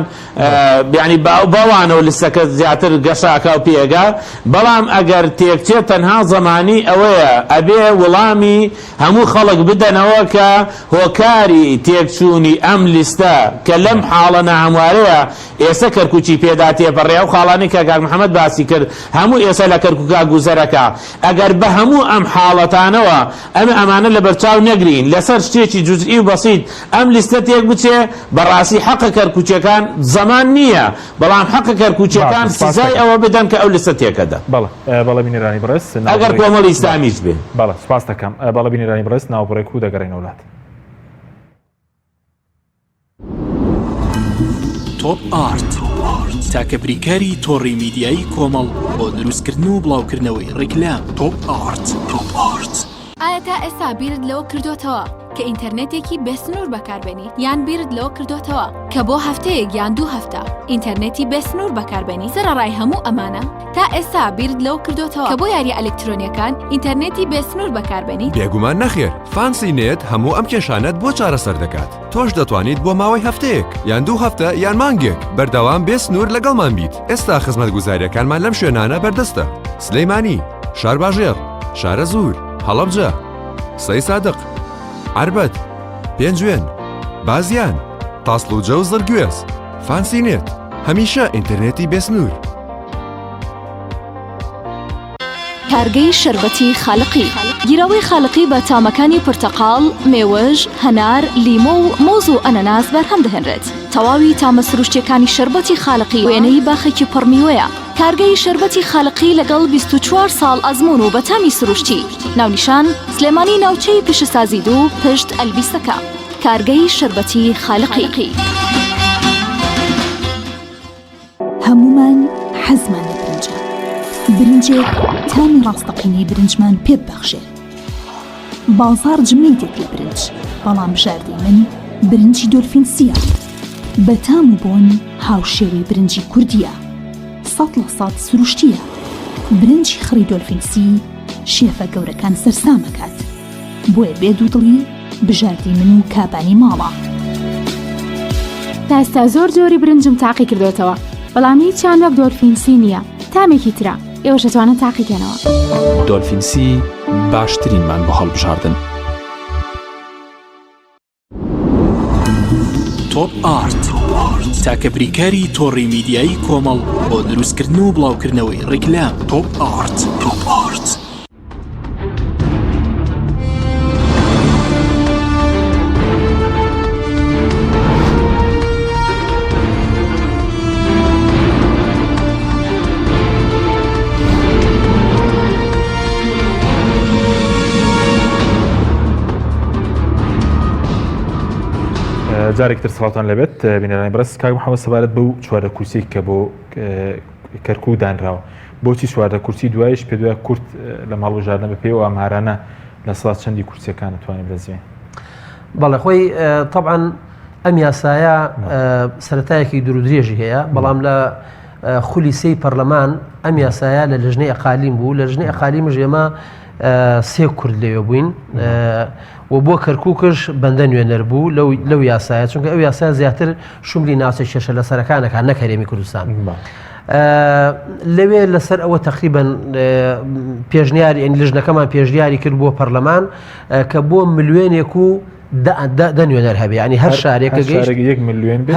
بیانی باوانەوە لستەکە زیاتر گەشاکە و پێگا بەڵام ئەگەر تێکچێت تەنها زەمانی ئەوەیە ئەبێ وەڵامی هەموو خەڵک بدەنەوە کە هۆکاری تێکچوونی ئەم لیستە کە لەم حاڵە ناهەموارەیە ئێستا کەرکووکی پێدا تێپەڕێ و خاڵانی کە کاک محەممەد باسی کرد هەموو ئێستا لە کەرکووکا گوزەرەکە ئەگەر بە هەموو ئەم حاڵەتانەوە ئەمانە لە بەرچاو نەگرین لەسەر شتێکی جوزئی و بەسیط ئەم لیستە تێک بچێ بەڕاستی حەقە کەرکووچەکان زەمان نییە بەڵام حەقە کەرکووچەکان سزای ئەوە بدەن کە ئەو لیستە تێکەدا بەڵە بینێرانی بڕست ئەگەر کۆمەڵی ئیسلامیش بێ بەڵە سپاس دەکەم بەڵە بینێرانی بڕست ناوبڕێک و دەگەڕێنە وڵات تۆپ ئارت تاکە بریکاری تۆڕی میدیایی کۆمەڵ بۆ دروستکردن و بڵاوکردنەوەی ڕیکلام تۆپ ئارت. ئایا تا ئێستا بیرت لەوە کردوتەوە کە ئینتەرنێتێکی بێسنوور بەکاربێنی یان بیرت لەوە کردوتەوە کە بۆ هەفتەیەک یان 2 هەفتە ئینتەرنێتی بێسنوور بەکاربێنی سەرڕای هەموو ئەمانە تا ئێستا بیرت لەوە کردوتەوە کە بۆ یاری ئەلکترۆنیەکان ئینتەرنێتی بێسنوور بەکاربێنی بێگومان نەخێر فانسی نێت هەموو ئەم کێشانەت بۆ چارەسەر دەکات تۆش دەتوانیت بۆ ماوەی هەفتەیەک یان 2 هەفتە یان مانگێک بەردەوام بێسنوور لەگەڵمان بیت ئێستا خزمەتگوزاریەکانمان لەم شوێنانە بەردەستە سلەیمانی شارباژێر شارە زوور هەڵەبجە سەی سادق عربەت پێنجوێن بازیان تاسڵوجە و زەرگوێز فانسی نێت هەمیشە ئینتەرنێتی بێسنوور کارگەی شربەتی خاڵقی گیرەوەی خاڵقی بە تامەکانی پرتەقاڵ مێوەژ هەنار لیمۆ و مۆز و ئەنەناس بەرهەم دەهێنرێت تەواوی تامە سروشتیەکانی شربەتی خاڵقی وێنەی باخێکی پڕمیوەیە کارگەی شربەتی خاڵقی لەگەڵ 24 ساڵ ئەزمون و بەتامی سروشتی ناونیشان سلێمانی ناوچەی پیشەسازی دوو پشت ئەلبیستەکە کارگەی شربەتی خاڵقی هەمومان حەزمان لە برنجە برنجێک تامی ڕاستەقینەی برنجمان پێ ببەخشێ بازار جمەی دێت لە برنج بەڵام بژاردەی من برنجی دۆلفینسیە بە تام و بۆن هاوشێوەی برنجی کوردیە 100% سروشتیە برنجی خڕی دۆلفینسی شێفە گەورەکان سەرسامەکات بۆیە بێ دوودڵی بژاردەی من و کابانی ماڵە تا ئێستا زۆر جۆری برنجم تاقی کردوێتەوە بەڵام هیچیان وەک دۆلفینسی نییە تامێکی ترە ئێوە دەتوانن تاقیکەنەوە دۆلفینسی باشترینمان بۆ هەڵبژاردن تۆپ ئارت تاکە بریکاری تۆڕی میدیایی کۆمەڵ بۆ دروستکردن و بڵاوکردنەوەی ڕیکلام تۆپ ئارت. جارێکتر سڵاتان لەبێت بینەرانی بەڕست کاک محەممەد سەبارەت بەو چوارە کورسی کە بۆ کەرکوو دانراوە بۆچی چواردە کورسی دوایش پێ دوای کورت لە ماڵوەژاردنە بە پێوە ئامارانە لە سڵات چەندی کورسیەکان دەتوانین بەزیێن بەڵێ خۆی طبعاً ئەم یاسایە سەرەتایەکی درودرێژی هەیە بەڵام لە خولی سەی پەرلەمان ئەم یاسایە لە لەژنەی ئەقالیم بوو لە ژنەی ئەقالیمژ ئێمە 3 کورد لەوێ بووین و بۆ کەرکووکش بەندە نوێنەر بوو لەو یاسایە چونکە ئەو یاسای زیاتر شوملی ناوچەی شێشە لە سەرەکانەکە نەکەرێمی کوردستان لەوێ لەسەر ئەوە تقریبەن پێشنیاری لژنەکەمان پێشنیاری کرد بۆ پەرلەمان کە بۆ ملیۆنێک و دە نوێنەر هەبێ ینی هەر شارێکە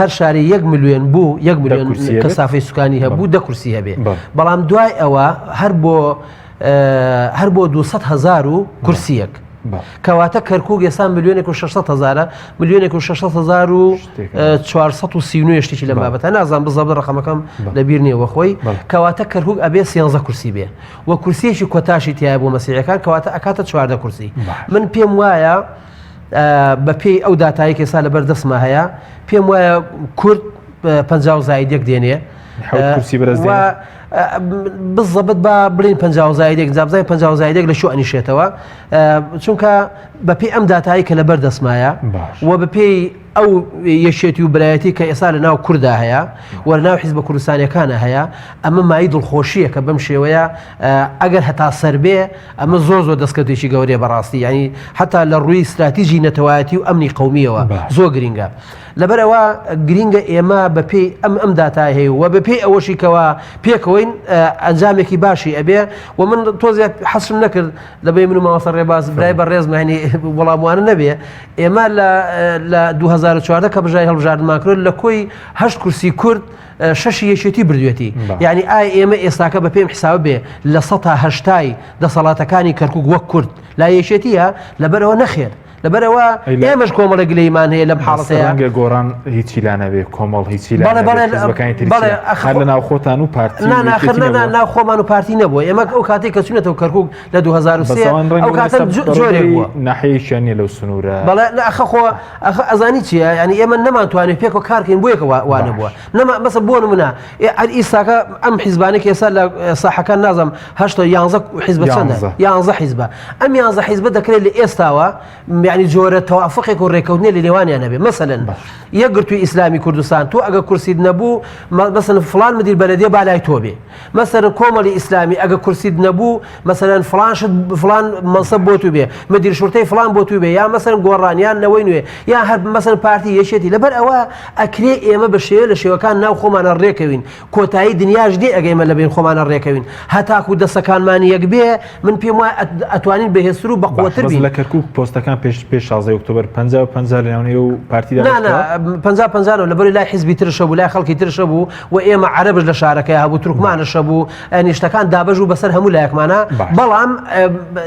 هەر شاری 1 ملیۆن بوو 1 ملیۆن کەسافەی سوکانی هەبوو 10 کورسی هەبێ بەڵام دوای ئەوە هەر بۆ 200,000 کورسیەک کەواتە کەرکووک ئێستا ملیۆنێک و 600,000 ملیۆنێک و 600,439 شتێکی لە بابەتە نازان بزەبە ڕقەمەکەم لەبیر نییە وەخۆی کەواتە کەرکووک ئەبێ 13 کورسی بێ وە کورسیەکی کۆتاشی تایە بۆ مەسیحەکان کەواتە ئەکاتە 14 کورسی من پێم وایە بە پێی ئەو داتایەکی ئێستا لەبەر دەستمە هەیە پێم وایە کورد 50 زایدێک دێنێ بزەبت بە بڵین 50 زایدێک جابزای 50 زایدێک لە شو ئەنیشێتەوە چونکە بە پێی ئەم داتایی کە لەبەر دەستمایە و بە پێی ئەو یەشێتی و برایەتی کە ئێستا لە ناو کووردا هەیە و لە ناو حیزبە کوردستانیەکانە هەیە ئەمە مای دڵخۆشیە کە بەم شێوەیە ئەگەر هەتا سەر بێ ئەمە زۆر دەستکەوتێکی گەورەیە بەڕاستی ینی حتا لە ڕووی استراتیژی نەتەوایەتی و ئەمنی قەومیەوە زۆر گرینگە لەبەرەوە گرینگە ئێمە بە پێی ئەم داتای هەیە و بە پێی ئەوەشی کەەوە پێکەوەین ئەنجامێکی باشی ئەبێ و من تۆزیە حەسم نەکرد لەبێ من و ماوەسەر ڕێباز برای بەڕێزمانی وەڵاموانە نەبێ ئێمە لە 2014 کە بژای هەڵبژاردنمان کرد لە کۆی 8 کورسی کورد 6 یەکێتی بردوێتی یعنی ئای ئێمە ئێستاکە بە پێم حساب بێ لە 180 دەسەڵاتەکانی کەرکووک وەک کورد لا یەکێتیە لەبەرەوە نەخێر لەبەرەوە ئێمەش کۆمەڵە گلەیمان هەیە لەم حاڵەتەیە گۆڕان هیچی لا نەبێ کۆمەڵ هیچی لە ناو خۆتان و پارتی ناو خۆمان و پارتی نەبووە ئێمە ئەو کاتێک کە چونێتەوە کەرکووک لە 2023 ئەو کاتە جۆرێک بووە ناحەیەشیانە لەو سنوورە بەڵێ ئەخە خۆ ئەزانی چیە ینی ئێمە نەمانتوانێت پێکەوە کارکەین بۆ یەکەوە وانە بووە بەسە بۆ نمونە ئیساکە ئەم حیزبانێک ئێستا لە ساحەکان نازم 11 حیزب چەندە 11 حیزبە ئەم 11 حیزبە دەکرێت لە ئێستاوە ینی جۆرە تەوافقێک و ڕێکەوتنێ لە نێوانیان نەبێ مەسەلەن یەک گرتووی ئیسلامی کوردستان تۆ ئەگە کورسید نەبوو مەسەلەن فڵان مدیر بەلەدیە بالای تۆ بێ مەسەلەن کۆمەڵی ئیسلامی ئەگە کورسید نەبوو مەسەلەن فڵان مەنسەب بۆ تو بێ مدیر شورتەی فڵان بۆ تو بێ یا مەسەلەن گۆڕانیان نەوەی نوێ یا هەر مەسەلەن پارتی یەشێتی لەبەر ئەوە ئەکرێ ئێمە بە شێوە لە شێوەکان ناو خۆمانە ڕێکەوین کۆتایی دنیاش دێ ئەگە ئێمە لەبێن خۆمانە ڕێکەوین هەتاکو دەسەکانمانی یەک بێ من پێم وایە ئەتوانین بەهێستر و بەقوتر بین لە کەرکووک پۆستەکان پێش 16 ئۆکتۆبر 50 لە ناونێ و پارتیدا 50 لەبەر لای حیزبی ترشە بوو لای خەڵکی ترشە بوو و ئێمە عەرەبش لە شارەکەی هەبوو تورکمانەشە بوو نیشتەکان دابەژ و بەسەر هەموو لایەکمانە بەڵام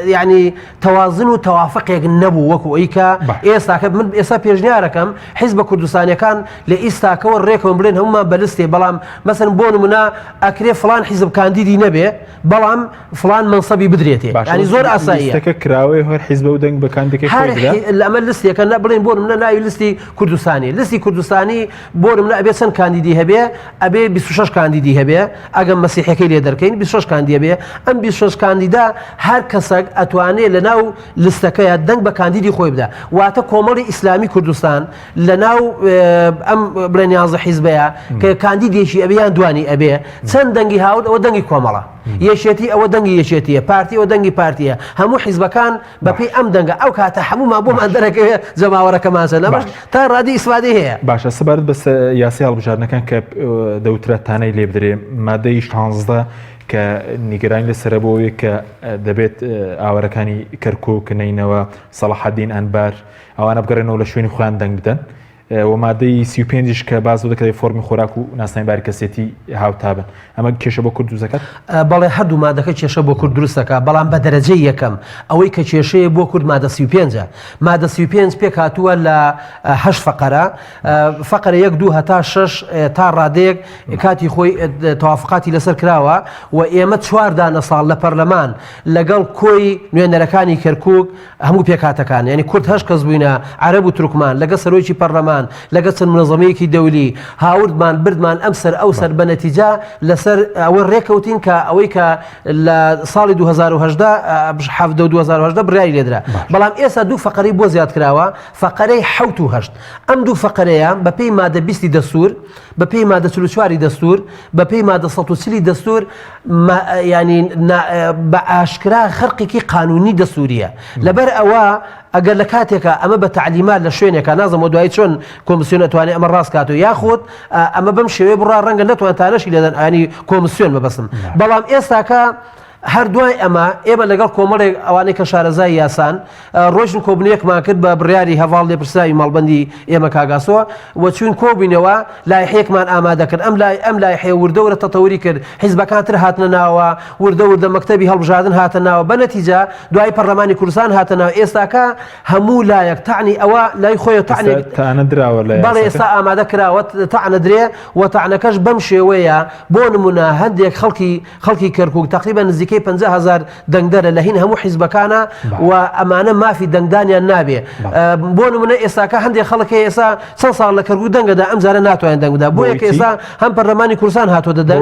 ینی تەوازن و تەوافقێک نەبوو وەکو ئەوی کە ئێستاکە من ئێستا پێشنیارەکەم حیزبە کوردستانیەکان لە ئیستاکەوە ڕێکەوە بڵێن هەمومان بەلستێ بەڵام مەسەلەن بۆ نمونە ئەکرێ فڵان حیزب کاندیدی نەبێ بەڵام فڵان منسەبی بدرێتێ ینی زۆر ئاساییە کراوەی هەر حیزبە و دەنگ بە کاندیدێک ئەمە لستێکە بڵێن بۆ منە ناوی لستی کوردستانی بۆ منە ئەبێ چەند کاندیدی هەبێ ئەبێ 26 کاندیدی هەبێ ئەگەم مەسیحەکەی لێ دەرکەین 26 کاندی هەبێ ئەم 26 کاندیدا هەر کەسێک ئەتوانێت لە ناو لستەکەیە دەنگ بە کاندیدی خۆی بدە واتە کۆمەڵی ئیسلامی کوردستان لە ناو ئەم بڵێن 11 حیزبەیە کە کاندیدێکی ئەبێ یان دوانی ئەبێ چەند دەنگی هاوت ئەوە دەنگی کۆمەڵە یەشێتی ئەوە دەنگی یەشێتیە پارتی ئەوە دەنگی پارتیە هەموو حیزبەکان بەپێی ئەم دەنگە ئەو کاتە هەمومان بۆمان دەرەکەوێت جەماوەڕەکەمانسە نەباش تا ڕادی ئیسفادەی هەیە باشە سەبارەت بە یاسی هەڵبژاردنەکان کە دەوترێتانەی لێ بدرێ مادەی 16 کە نیگەرانی لەسەر بۆیە کە دەبێت ئاوەرەکانی کەرکووک نینەوە سەلاحەدین ئەنبار ئەوانە بگەڕێنەوە لە شوێنی خۆیان دەنگ بدەن و مادەی 35 کە باز دەکەی فۆرمی خۆراک و ناسنامەی کەسێتی هاوتابن ئەمە کێشە بۆ کورد دروستەکەات بەڵێ هەردوو مادەکە کێشە بۆ کورد دروستەکە بەڵام بە دەرەجەی یەکەم ئەوەی کە کێشەیە بۆ کورد مادە 35 مادە 35 پێک هاتووە لە 8 فەقەرە فەقەرە 1 2 هەتا 6 تا ڕادەیەک کاتی خۆی تەوافقاتی لەسەر کراوە و ئێمە 4 دانە ساڵ لە پەرلەمان لەگەڵ کۆی نوێنەرەکانی کەرکووک هەموو پێکاتەکان یعنی کورد 8 کەس بووینە عەرەب و تورکمان لەگە سەرۆکی پەرلەمان لەگە چەند منەظەمەیەکی دەولی هاوردمان بردمان ئەو سەر بە نەتیجا لەسەر ئەوە ڕێکەوتین کە ئەوەی کە لە ساڵی 2010 بڕیاری لێدرا بەڵام ئێستا دوو فەقەرەی بۆ زیاد کراوە فەقەرەی 7 و 8 ئەم دوو فەقەرەیە بە پێی مادە 20 دەستور بە پێی مادە 44 دەستور بە پێی مادە 140 دەستور ینی بە ئاشکرا خەرقێکی قانونی دەستوریە لەبەر ئەوە ئەگەر لە کاتێکە ئەمە بە تعلیمات لە شوێنێکە نازم دوای چۆن کۆمسیۆن ئەتوانێت ئەمە ڕاست کاتەوە یاخود ئەمە بەم شێوەیە بڕا ڕەنگە نەتوان تانەشی لێدەن ئانی کۆمسیۆن ببەسم بەڵام ئێستاکە هەردوای ئێمە لەگەڵ کۆمەڵێک ئەوانەی کە شارەزای یاسان ڕۆژن کۆبنیەکمان کرد بە بڕیاری هەواڵ لێپرساوی ماڵبەندی ئێمە کاگاسۆ وەچوون کۆبینەوە لایحەیەکمان ئامادە کرد ئەم لایحەیە وردەورە تەتەوری کرد حیزبەکان تر هاتنە ناوە وردە مەکتەبی هەڵبژاردن هاتە ناوە بە نەتیجە دوای پەرلەمانی کوردستان هاتە ناوە ئێستاکە هەموو لایەک تەعنی ئەوە لای خۆی بەڵێ ئێستا ئامادە کراوە تەعنەدرێ و تەعنەکەش بەم شێوەیە بۆ نمونە هەندێک خەڵکی کەرکووک تقریبا نزیکەی 50,000 دەنگدەرە لە هین هەموو حیزبەکانە و ئەمانە مافی دەنگدانیان نابێ بۆ نمونە ئێستاکە هەندێک خەڵک ئێستا چەند ساڵ لە کەرکووک دەنگەدا ئەم جارە ناتوانن دەنگ بدا بۆ یەک ئێستا هەم پەرلەمانی کوردستان هاتۆ دەدەن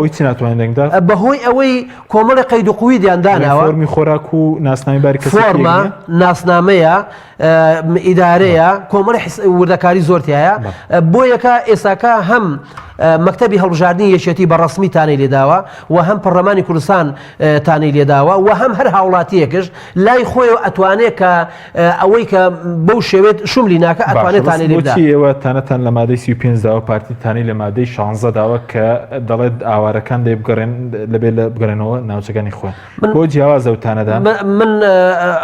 بەهۆی ئەوەی کۆمەڵی قەید و قوویدیان داناوە فۆرمی خۆراک و ناسنامەی فۆرمە ناسنامەیە ئیدارەیە کۆمەڵی وردەکاری زۆرتیایە بۆ یەکە ئێستاکە هەم مەکتەبی هەڵبژاردننی یەکێتی بە ڕسمی تانەی لێداوە و هەم پەرلەمانی کوردستان تانەی لێداوە و هەم هەر هاوڵاتیەکەش لای خۆی و ئەتوانێت کە ئەوەی کە بەو شێوێت شوملی ناکە ئەتوانێت تانەی لێدا ئێوە تانەتان لە مادەی 35 داوە پارتی تانی لە مادەی 16 داوە کە دەڵێت ئاوارەکان دەی بگەڕێن لەبێت لە بگەڕێنەوە ناوچەکانی خۆن بۆ جیاوازە و تانەدا من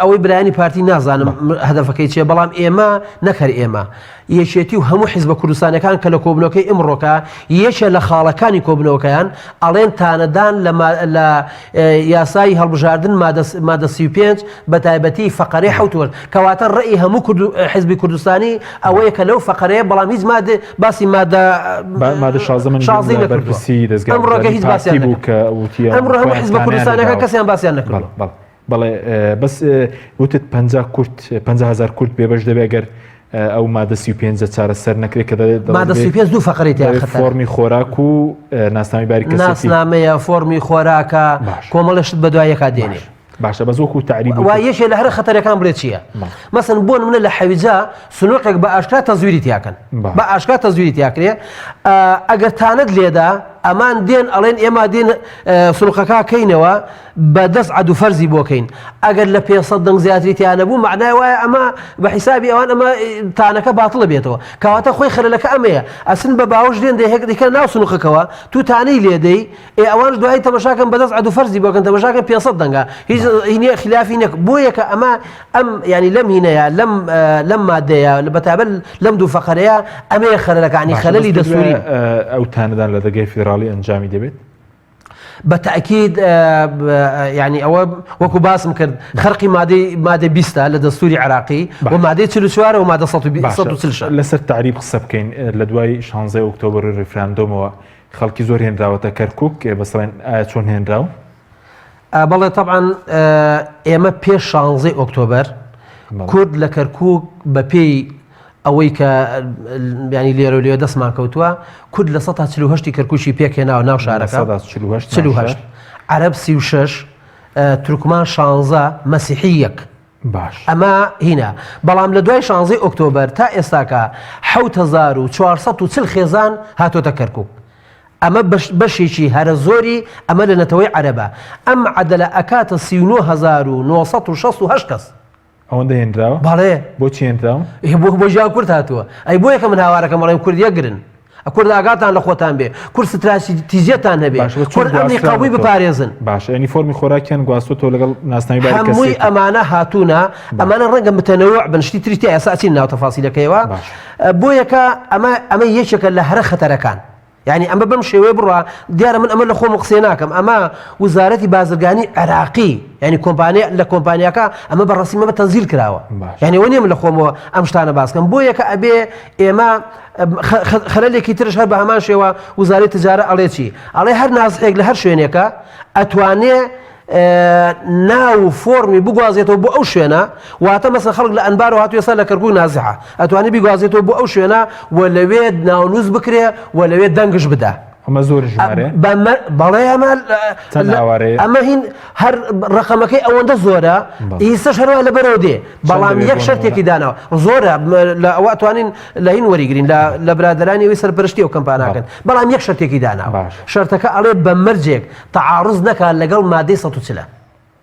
ئەوەی برایانی پارتی نازانم هەدەفەکەی چیە بەڵام ئێمە نەکەر ئێمە یەکێتی و هەموو حیزبە کوردستانەکان کە لە کۆبنەوەکەی ئەمڕۆکە یەکێ لە خاڵەکانی کۆبنەوەکەیان ئەڵێن تانەدان لە یاسای هەڵبژاردن مادە 35 بە تایبەتی فەقەرەی حوتوەر کەواتە ڕێی هەموو حیزبی کوردستانی ئەوەیە کە لەو فەقەرەیە بەڵام هیچ باسی مادە 16 بەرپرسی ئەمڕۆکە هیچ باسییان بوو کە ئەمڕۆ هەموو حیزبە کوردستانەکە کەسیان باسییان نەکرد بەڵێ بەس وتت 50,000 کورد بێبەش دەبێ گەر ئەو مادە 35 چارەسەر نەکرێت کە مادە 35 دوو فەقەرێتی فۆرمی خۆراک و ناسنامەی باری کەسێتی ناسنامەیە فۆرمی خۆراکە کۆمەڵەشت بە دوایەکە دێنێ باشە بە زۆک و تعریب و یەکێ لە هەر خەتەرەکان بڵێ چییە مەسەن بۆ نمونە لە حەویجا سنووقێک بە ئاشکرا تەزویری تیاکەن بە ئاشکرا تەزویری تیاکرێ ئەگەر تانەت لێدا ئەمان دێن ئەڵێن ئێمە دێن سڵقەکە کەینەوە بە دەست عەدو فەرزی بۆکەین ئەگەر لە 500 دەنگ زیاتری تیانە بوو معنای وایە ئەمە بە حیسابی ئەوان ئەمە تانەکە باتڵە بێتەوە کەواتە خۆی خەلەلەکە ئەمەیە ئەسن بە باوەش دێن دەیکە ناو سنووقەکەەوە تو تانەی لێدەی ئەوانش دوای تەمەشاکەن بەدەست عەدو فەرزی بۆکەن تەمەشاکەن 500 دەنگە هیچ هینە خلافی نەک بۆ یەکە ئەم ینی لەم هینەیە لەم مادەیە بەتابەت لەم دوو فەقەرەیە ئەمەیە خەلەلەکانی خەلەلی دەستوری ئەو تانەدان لە دەگەی فێدراڵی ئەنجامی دەبێت بەتأکید ینی ئەوە وەکو باسم کرد خەرقی مادەی 20 لە دەستوری عراقی و مادەی 44 و مادە 130 لەسەر تعریب قسە بکەین لە دوای 16 ئۆکتۆبر ڕیفراندۆمەوە خەڵکی زۆر هێنراوەتە کەرکووک بەسەڵێن ئایا چۆن هێنراو بەڵێ طبعاً ئێمە پێش 16 ئۆکتۆبر کورد لە کەرکووک بە پێی ئەوەی کە ینی لێرە لێ دەستمان کەوتووە کورد لە 148 کەرکووشی پێکهێناوە ناو شارەکە 48 عەرەب 36 تورکمان 16 مەسیحی 1 باش ئەمە هینە بەڵام لە دوای 16 ئۆکتۆبر تا ئێستاکە 7440 خێزان هاتۆتە کەرکووک ئەمە بەشێکی هەرە زۆری ئەمە لە نەتەوەی عەرەبە ئەم عەدەلە ئەکاتە 39,968 کەس ئەوەندە هێنراوە بەڵێ بۆچی هێنراوە بۆ ژیان کورد هاتووە ئەی بۆ یەکە من هاوارەکەم بەڵێم کوردیە گرن کورد ئاگاتان لە خۆتان بێ کورد ستراتیژیەتان هەبێ کورد ئەمنی قەبووی بپارێزن باش ئەنی فۆرمی خۆراکیان گواستۆ لەگەڵ ناسنامی باری کەسێتی هەمووی ئەمانە هاتوونە ئەمانە ڕەنگە متەنەوع بنشتی تریتی ئەساسی ناو تەفاسیلەکەیەوە بۆ یەکە ئەمە یەکێکە لە هەرە خەتەرەکان یعنی ئەمە بەم شێوەیە بڕە دیارە من ئەمە لە خۆم قسێ ناکەم ئەمە وزارەتی بازرگانی عێراقی ینی کۆمپانیا لە کۆمپانیاکە ئەمە بەڕاستیمە بە تەنزیل کراوە یعنی وە نێم لە خۆمەوە ئەم شتانە باسکەم بۆ یەکە ئەبێ ئێمە خەلەلێکی ترش هەر بە هەمان شێوە وزارەتی تجارە ئەڵێ چی ئەڵێ هەر نازحێک لە هەر شوێنێکە ئەتوانێ ناو فۆرمی بگوازێتەوە بۆ ئەو شوێنە واتە مەسەن خەڵک لە ئەنبار و هاتووە سەر لە کەرکووک نازحە ئەتوانێت بیگوازێتەوە بۆ ئەو شوێنە و لەوێ ناونووس بکرێ و لەوێ دەنگش بدە ئەمە زۆر ژمارە بەڵێ ئەمە هین هەر ڕقەمەکەی ئەوەندە زۆرە ئیسەش هەروە لە بەرەوە دێ بەڵام یەک شەرتێکی دانەوە زۆرە ئەوە ئەتوانین لە هین وەریگرین لە برادرانی وی سەرپەرشتی و کەمپاناکەن بەڵام یەک شەرتێکی داناوە شەرتەکە ئەڵێ بە مەرجێک تەعاڕز نەکات لەگەڵ مادەی 140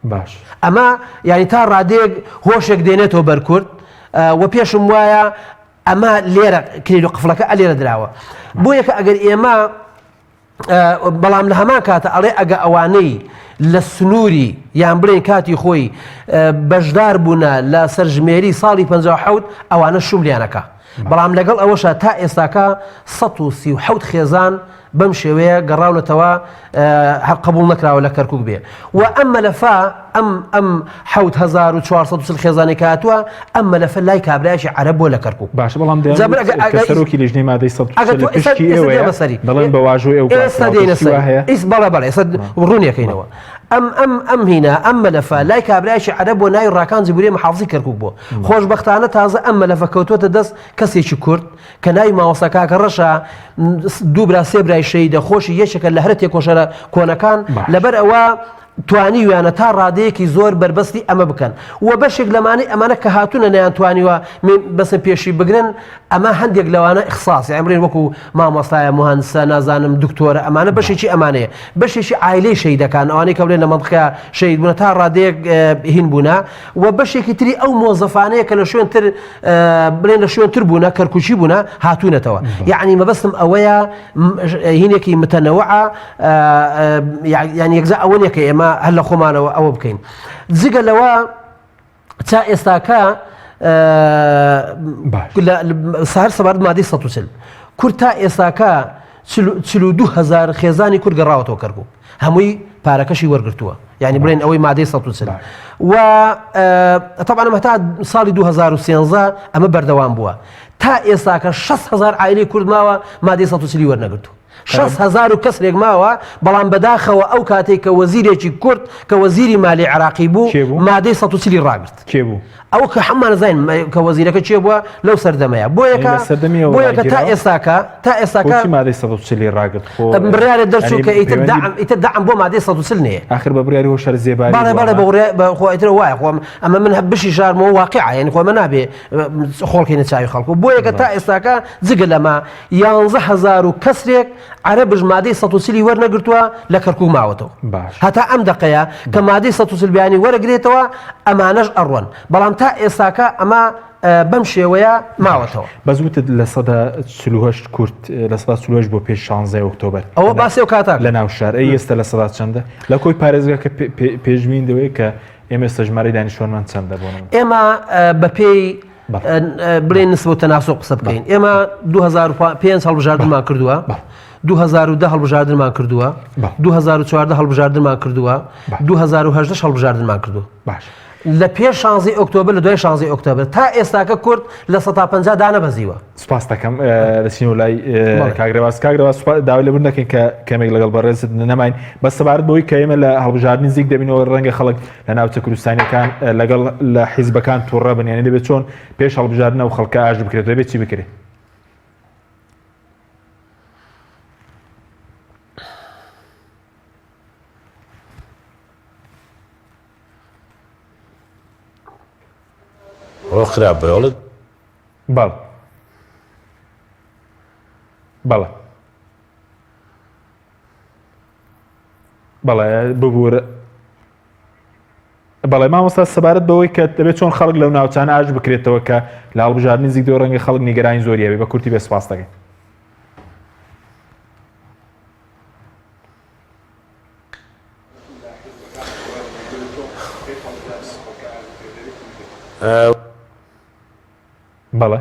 باش ئەمە یعنی تا ڕادەیەک هۆشێک دێنێتەوە بەرکورد و پێشم وایە ئەمە لێرە کلید و قفڵەکە ئەلێرە دراوە بۆ یەکە ئەگەر ئێمە بەڵام لە هەمان کاتە ئەڵێ ئەگە ئەوانەی لە سنووری یان بڵێن کاتی خۆی بەشدار بوونە لە سەرژمێری ساڵی 57 ئەوانە شوملیانەکە بەڵام لەگەڵ ئەوەشە تا ئێستاکە 137 خێزان بەم شێوەیە گەڕاونەتەوە هەر قبول نەکراوە لە کەرکووک بێ و ئەم مەلەفە ئەم 1440 خێزانی کاتووە ئەم مەلەفە لای کابرایشی عەرەب بۆ لە کەرکووک باش بەڵام سەرۆکی لیژنەی مادەی 140 پشتی ئێوەیە دەڵێن بە واژۆی ئەو بەڵێ ئێستا ڕوونیەکەینەوە ئەم هینە ئەم مەلەفە لای کابرایشی عەرەب بۆ ناوی ڕاکان جیبوری محافزی کەرکووک بووە خۆشبەختانە تازە ئەم مەلەفە کەوتووەتە دەست کەسێکی کورد کە ناوی ماوەسەکە کە ڕەشە دوو برا سێ برای شەیدە خۆشی یەکێکە لە هەر تێکۆشەرە کۆنەکان لەبەر ئەوە توانی ویانە تا ڕادەیەکی زۆر بربەستی ئەمە بکەن و بەشێک لەمانەی ئەمانە کە هاتوونە نەیان توانیوە بەسە پێشی بگرن ئەمە هەندێک لەوانە ئیخساسی ئەمرێن وەکو مامۆستایە مهندسە نازانم دکتۆرە ئەمانە بەشێکی ئەمانەیە بەشێکی عایلەی شەیدەکان ئەوانەی کە بڵێن لە مەنطقەیە شەید بوونە تا ڕادەیەک هین بوونە و بەشێکی تری ئەو مۆزەفانەیە کە لە شوێن تر بڵێن لە شوێن تر بوونە کەرکوچی بوونە هاتوونەتەوە یعنی مەبەستم ئەوەیە هینێکی متەنەوعە یعنی یەکجا ئەوەیە کە ئێمە هەر لە خۆمانەوە ئەوە بکەین جگە لەوە تا ئێستاکە سەهر سەبارەت مادەی 140 کورد تا ئێستاکە 42,000 خێزانی کورد گەڕاوەتەوە کەرکووک هەمووی پارەکەشی وەرگرتووە یعنی بڵێن ئەوەی مادەی 140 و طبعا ئەمە تا ساڵی 2013 ئەمە بەردەوام بووە تا ئێستاکە 6,000 عایلەی کورد ماوە مادەی 140 وەرنەگرتووە 6,000 کەسێک ماوە بەڵام بەداخەوە ئەو کاتێک کە وەزیرێکی کورد کە وەزیری مالی عراقی بوو مادەی 140 ڕاگرت ئەو کە هەممان زین کە وەزیرەکە چێ بووە لەو سەردەمەیە بۆیەکە تا ئێستاکە مادەی 140 ڕاگرت بڕیارە دەرچوو کە ئیتر دەعم بۆ مادەی 140 نییە آخر بە بڕیاری هۆشار زێبایی بەخۆیتر وایە خۆم ئەمە من بشی ژارمەوە واقعە یعنی خۆمە نابێ خۆڵکەینە چاوی خەڵکو بۆیەکە تا ئێستاکە جگە لەمە 11,000 کەسێک عەرەبش مادەی 140 وەرنەگرتووە لە کەرکووک ماوەتەوە هەتا ئەم دقەیە کە مادەی 140 بیانی وەرەگرێتەوە ئەمانەش ئەڕۆن بەڵام تا ئێستاکە ئەمە بەم شێوەیە ماوەتەوە بەزوتت لە 148 کورد لە 148 بۆ پێش 16 ئۆکتۆبەر ئەوە باسی و کاتە لە ناو شار ئێستا لە 100 چەندە لە کۆی پارێزگا کە پێشبین دەوەیە کە ئێمە ئێستا ژمارەی دانیشتوانمان چەندە بۆ ئێمە بە پێی بڵێن نسبە و تەناسب قسە بکەین ئێمە 2005 هەڵبژاردنمان کردووە 2010 هەڵبژاردنمان کردووە 2014 هەڵبژاردنمان کردووە 2018 هەڵبژاردنمان کردووە باش لە پێش 16 ئۆکتۆبر لە دوای 16 ئۆکتۆبر تا ئێستاکە کورد لە 150 دانەبەزیوە سوپاس دەکەم دەچین و لای کاگرێواز داوای لەبوون دەکەین کە کەمێک لەگەڵ بەڕێزت نەماین بە سەبارەت بەوەی کە ئێمە لە هەڵبژاردننی زیک دەبینەوە ڕەنگە خەڵک لە ناوچە کوردستانیەکان لەگەڵ لە حیزبەکان تووڕە بن یانێ دەبێت چۆن پێش هەڵبژاردنەوە خەڵکە ئاژ بکرێت دەبێت چی بکرێت ئەوە خراپ بەڵت بەڵێ ببوورە بەڵێ مامۆستا سەبارەت بەوەی کە دەبێت چۆن خەڵک لەو ناوچانە ئاژ بکرێتەوە کە لە هەڵبژاردننی زیک دەوە ڕەنگە خەڵک نیگەرانی زۆریە بێ بە کورتی بێ سوپاس دەکەین بەڵێ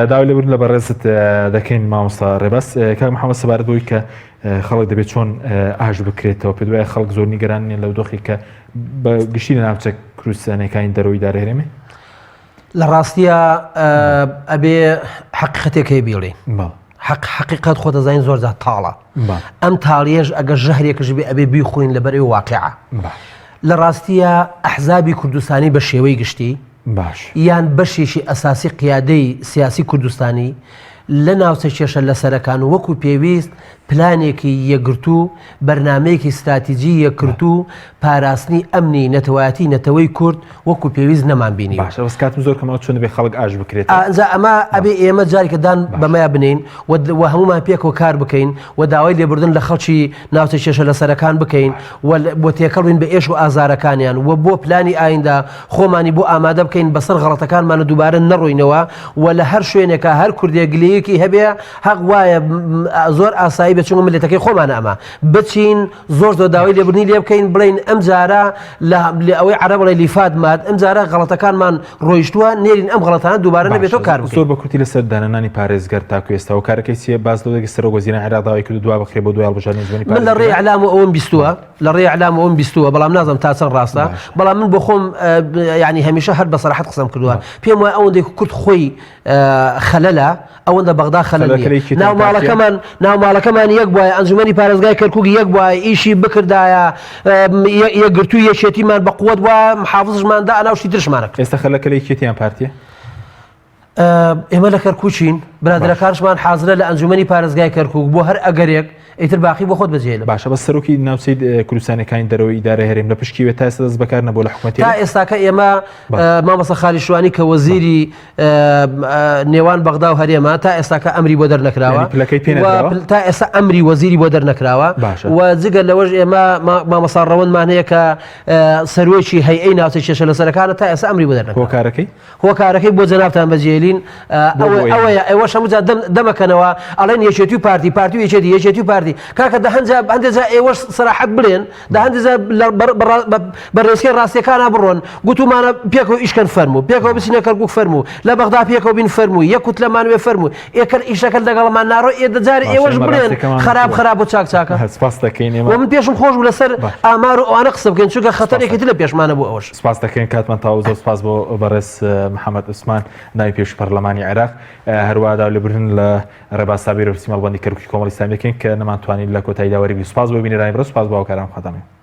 داوای لەبوون لە بەڕێزت دەکەین مامۆستا ڕێبەس کاک محەممەد سەبارەت بۆی کە خەڵک دەبێت چۆن ئاژ بکرێتەوە پێ دوای خەڵک زۆر نیگەرانیان لەو دۆخی کە بە گشتی لە ناوچە کوردستانیەکانی دەرەوەی دارهێرێمێ لە ڕاستیە ئەبێ حەقیقەتێک هەیە بیڵێ حقیقت خۆ دەزانین زۆر جار تاڵە ئەم تاڵیەش ئەگەر ژەهرێکش بێ ئەبێ بیخۆین لەبەرەوەی واقعە لە ڕاستیە ئەحزابی کوردستانی بە شێوەی گشتی یان بەشێکی ئەساسی قیادەی سیاسی کوردستانی لە ناوچە کێشە لە سەرەکان وەکو پێویست پلانێکی یەکگرتو بەرنمەیەکی استراتیجی یەکگرتو پاراستنی ئەمنی نەتەوایەتی نەتەوەی کورد وەکو پێویست نەمان بینی کاتم زۆر کەمەوە چۆن بێ خەڵک ئاژ بکرێت ئەمە ئەبێ ئێمە جارێکەدان بەمەیە بنین و هەمومان پێکەوە کار بکەین و داوای لێبوردن لە خەڵکی ناوچە کێشە لە سەرەکان بکەین بۆ تێکەڵین بە ئێش و ئازارەکانیان و بۆ پلانی ئایندا خۆمانی بۆ ئامادە بکەین بەسەر غەڵەتەکانمانە دووبارە نەڕۆینەوە و لە هەر شوێنێکە هەر کوردێک گلەیەکی هەبێ حەق وایە زۆر ئاسایی بچون ملەتەکەی خۆمان ئەمە بچین زۆر داوای لێبوونی لێ بکەین بڵین ئەم جارە لە ئەوەی عەرە بڵێ لیفات مات ئەم جارە غەڵەتەکانمان ڕۆیشتووە نێرین ئەم غەڵەتانە دووبارە نەبێتەوە کار بکەین. زۆر بە کورتی لەسەر دانەنانی پارێزگەر تاکو ئێستا و کارەکەی چیە باز لەوەی سەرۆک وەزیرانی عێراق داوای کرد دوا بخرێ بۆ دوای هەڵبژاردنی زمانی من لە ڕێی ئەعلام و ئەوم بیستووە لە ڕێی ئەعلام و ئەوم بیستووە بەڵام نازانم تا چەند ڕاستە بەڵام من بۆ خۆم یعنی هەمیشە هەر بە سەراحەت قسەم کردووە پێم وایە ئەوەندەی کورد خۆی خەلەلە ئەوەندە بەغدا خەلەل نییە ناو ماڵەکەمان یەک بووە ئەنجومەنی پارێزگای کەرکووک یەک بووە ئیشی بکردایە یەکگرتووی یەکێتیمان بە قووەت وە محافزشماندا ئەناوشی ترشمانە ئێستا خەلەکەی کێتیان پارتیە ئێمە لە کەرکوچین برادرەکانشمان حازرە لە ئەنجومەنی پارێزگای کەرکووک بۆ هەر ئەگەرێک ئیتر باقی بۆ خۆت بەجێ لە باشە بە سەرۆکی ناوچەی کوردستانەکانی دەرەوەی ئیدارەی هەرێم لە پشتیوێت تا ئێستا دەست بەکار نەبوو لە حکوومەتی تا ئێستاکە ئێمە مامەسە خالی شوانی کە وەزیری نێوان بەغدا و هەرێمە تا ئێستاکە ئەمری بۆ دەرنەکراوە تا ئێستا ئەمری وەزیری بۆ دەرنەکراوە و جگە لەوەش ئێمە مامەسا ڕەوەندمان هەیە کە سەرۆکی هەیئەی ناوچەی کێشە لەسەرەکانە تا ئێستا ئەمری بۆ دەرنەکراوە هۆکارەکەی بۆ جەنابتان بەجێهێلین ئەوەیە ئێوەش هەموو دەمەکەنەوە ئەڵێن یەکێتی و پارتی و یەکێتی و پارتی کاکە هەندێجا ئێوەش سەراحەت بڵێن هەندێجا بەڕێزکەی ڕاستیەکانە بڕۆن گوتومانە پێکەوە ئیشکەن فەرموو پێکەوە بچینە کەرکووک فەرموو لە بەغدا پێکەوە بین فەرموو یەکوت لەمانوێ فەرموو ئێکەر ئیشەکە لەگەڵمان ناڕۆ ئێدەجار ئێوەش بڵێن خراپ بۆ چاکە من پێشم خۆش بوو لەسەر ئامار و ئەوانە قسە بکەین چونکە خەتەرێکی لە پێشمانە بوو ئەوەش سپاس دەکەین کاتمان تاوە زۆر سپاس بۆ بەڕێز محەممەد عوسمان ناوی پێش پەرلەمانی عێراق هەروەدا لەبرن لە ڕێباسابی رەفسی مەڵبەندی کەرکووکی کۆمەڵی ئیسلامی دەکەین کە نەمانتوانین لە کۆتایی داوەری سپاس بۆ بینێرانی بڕۆ سپاس بۆ هاوکاران خەتەمێ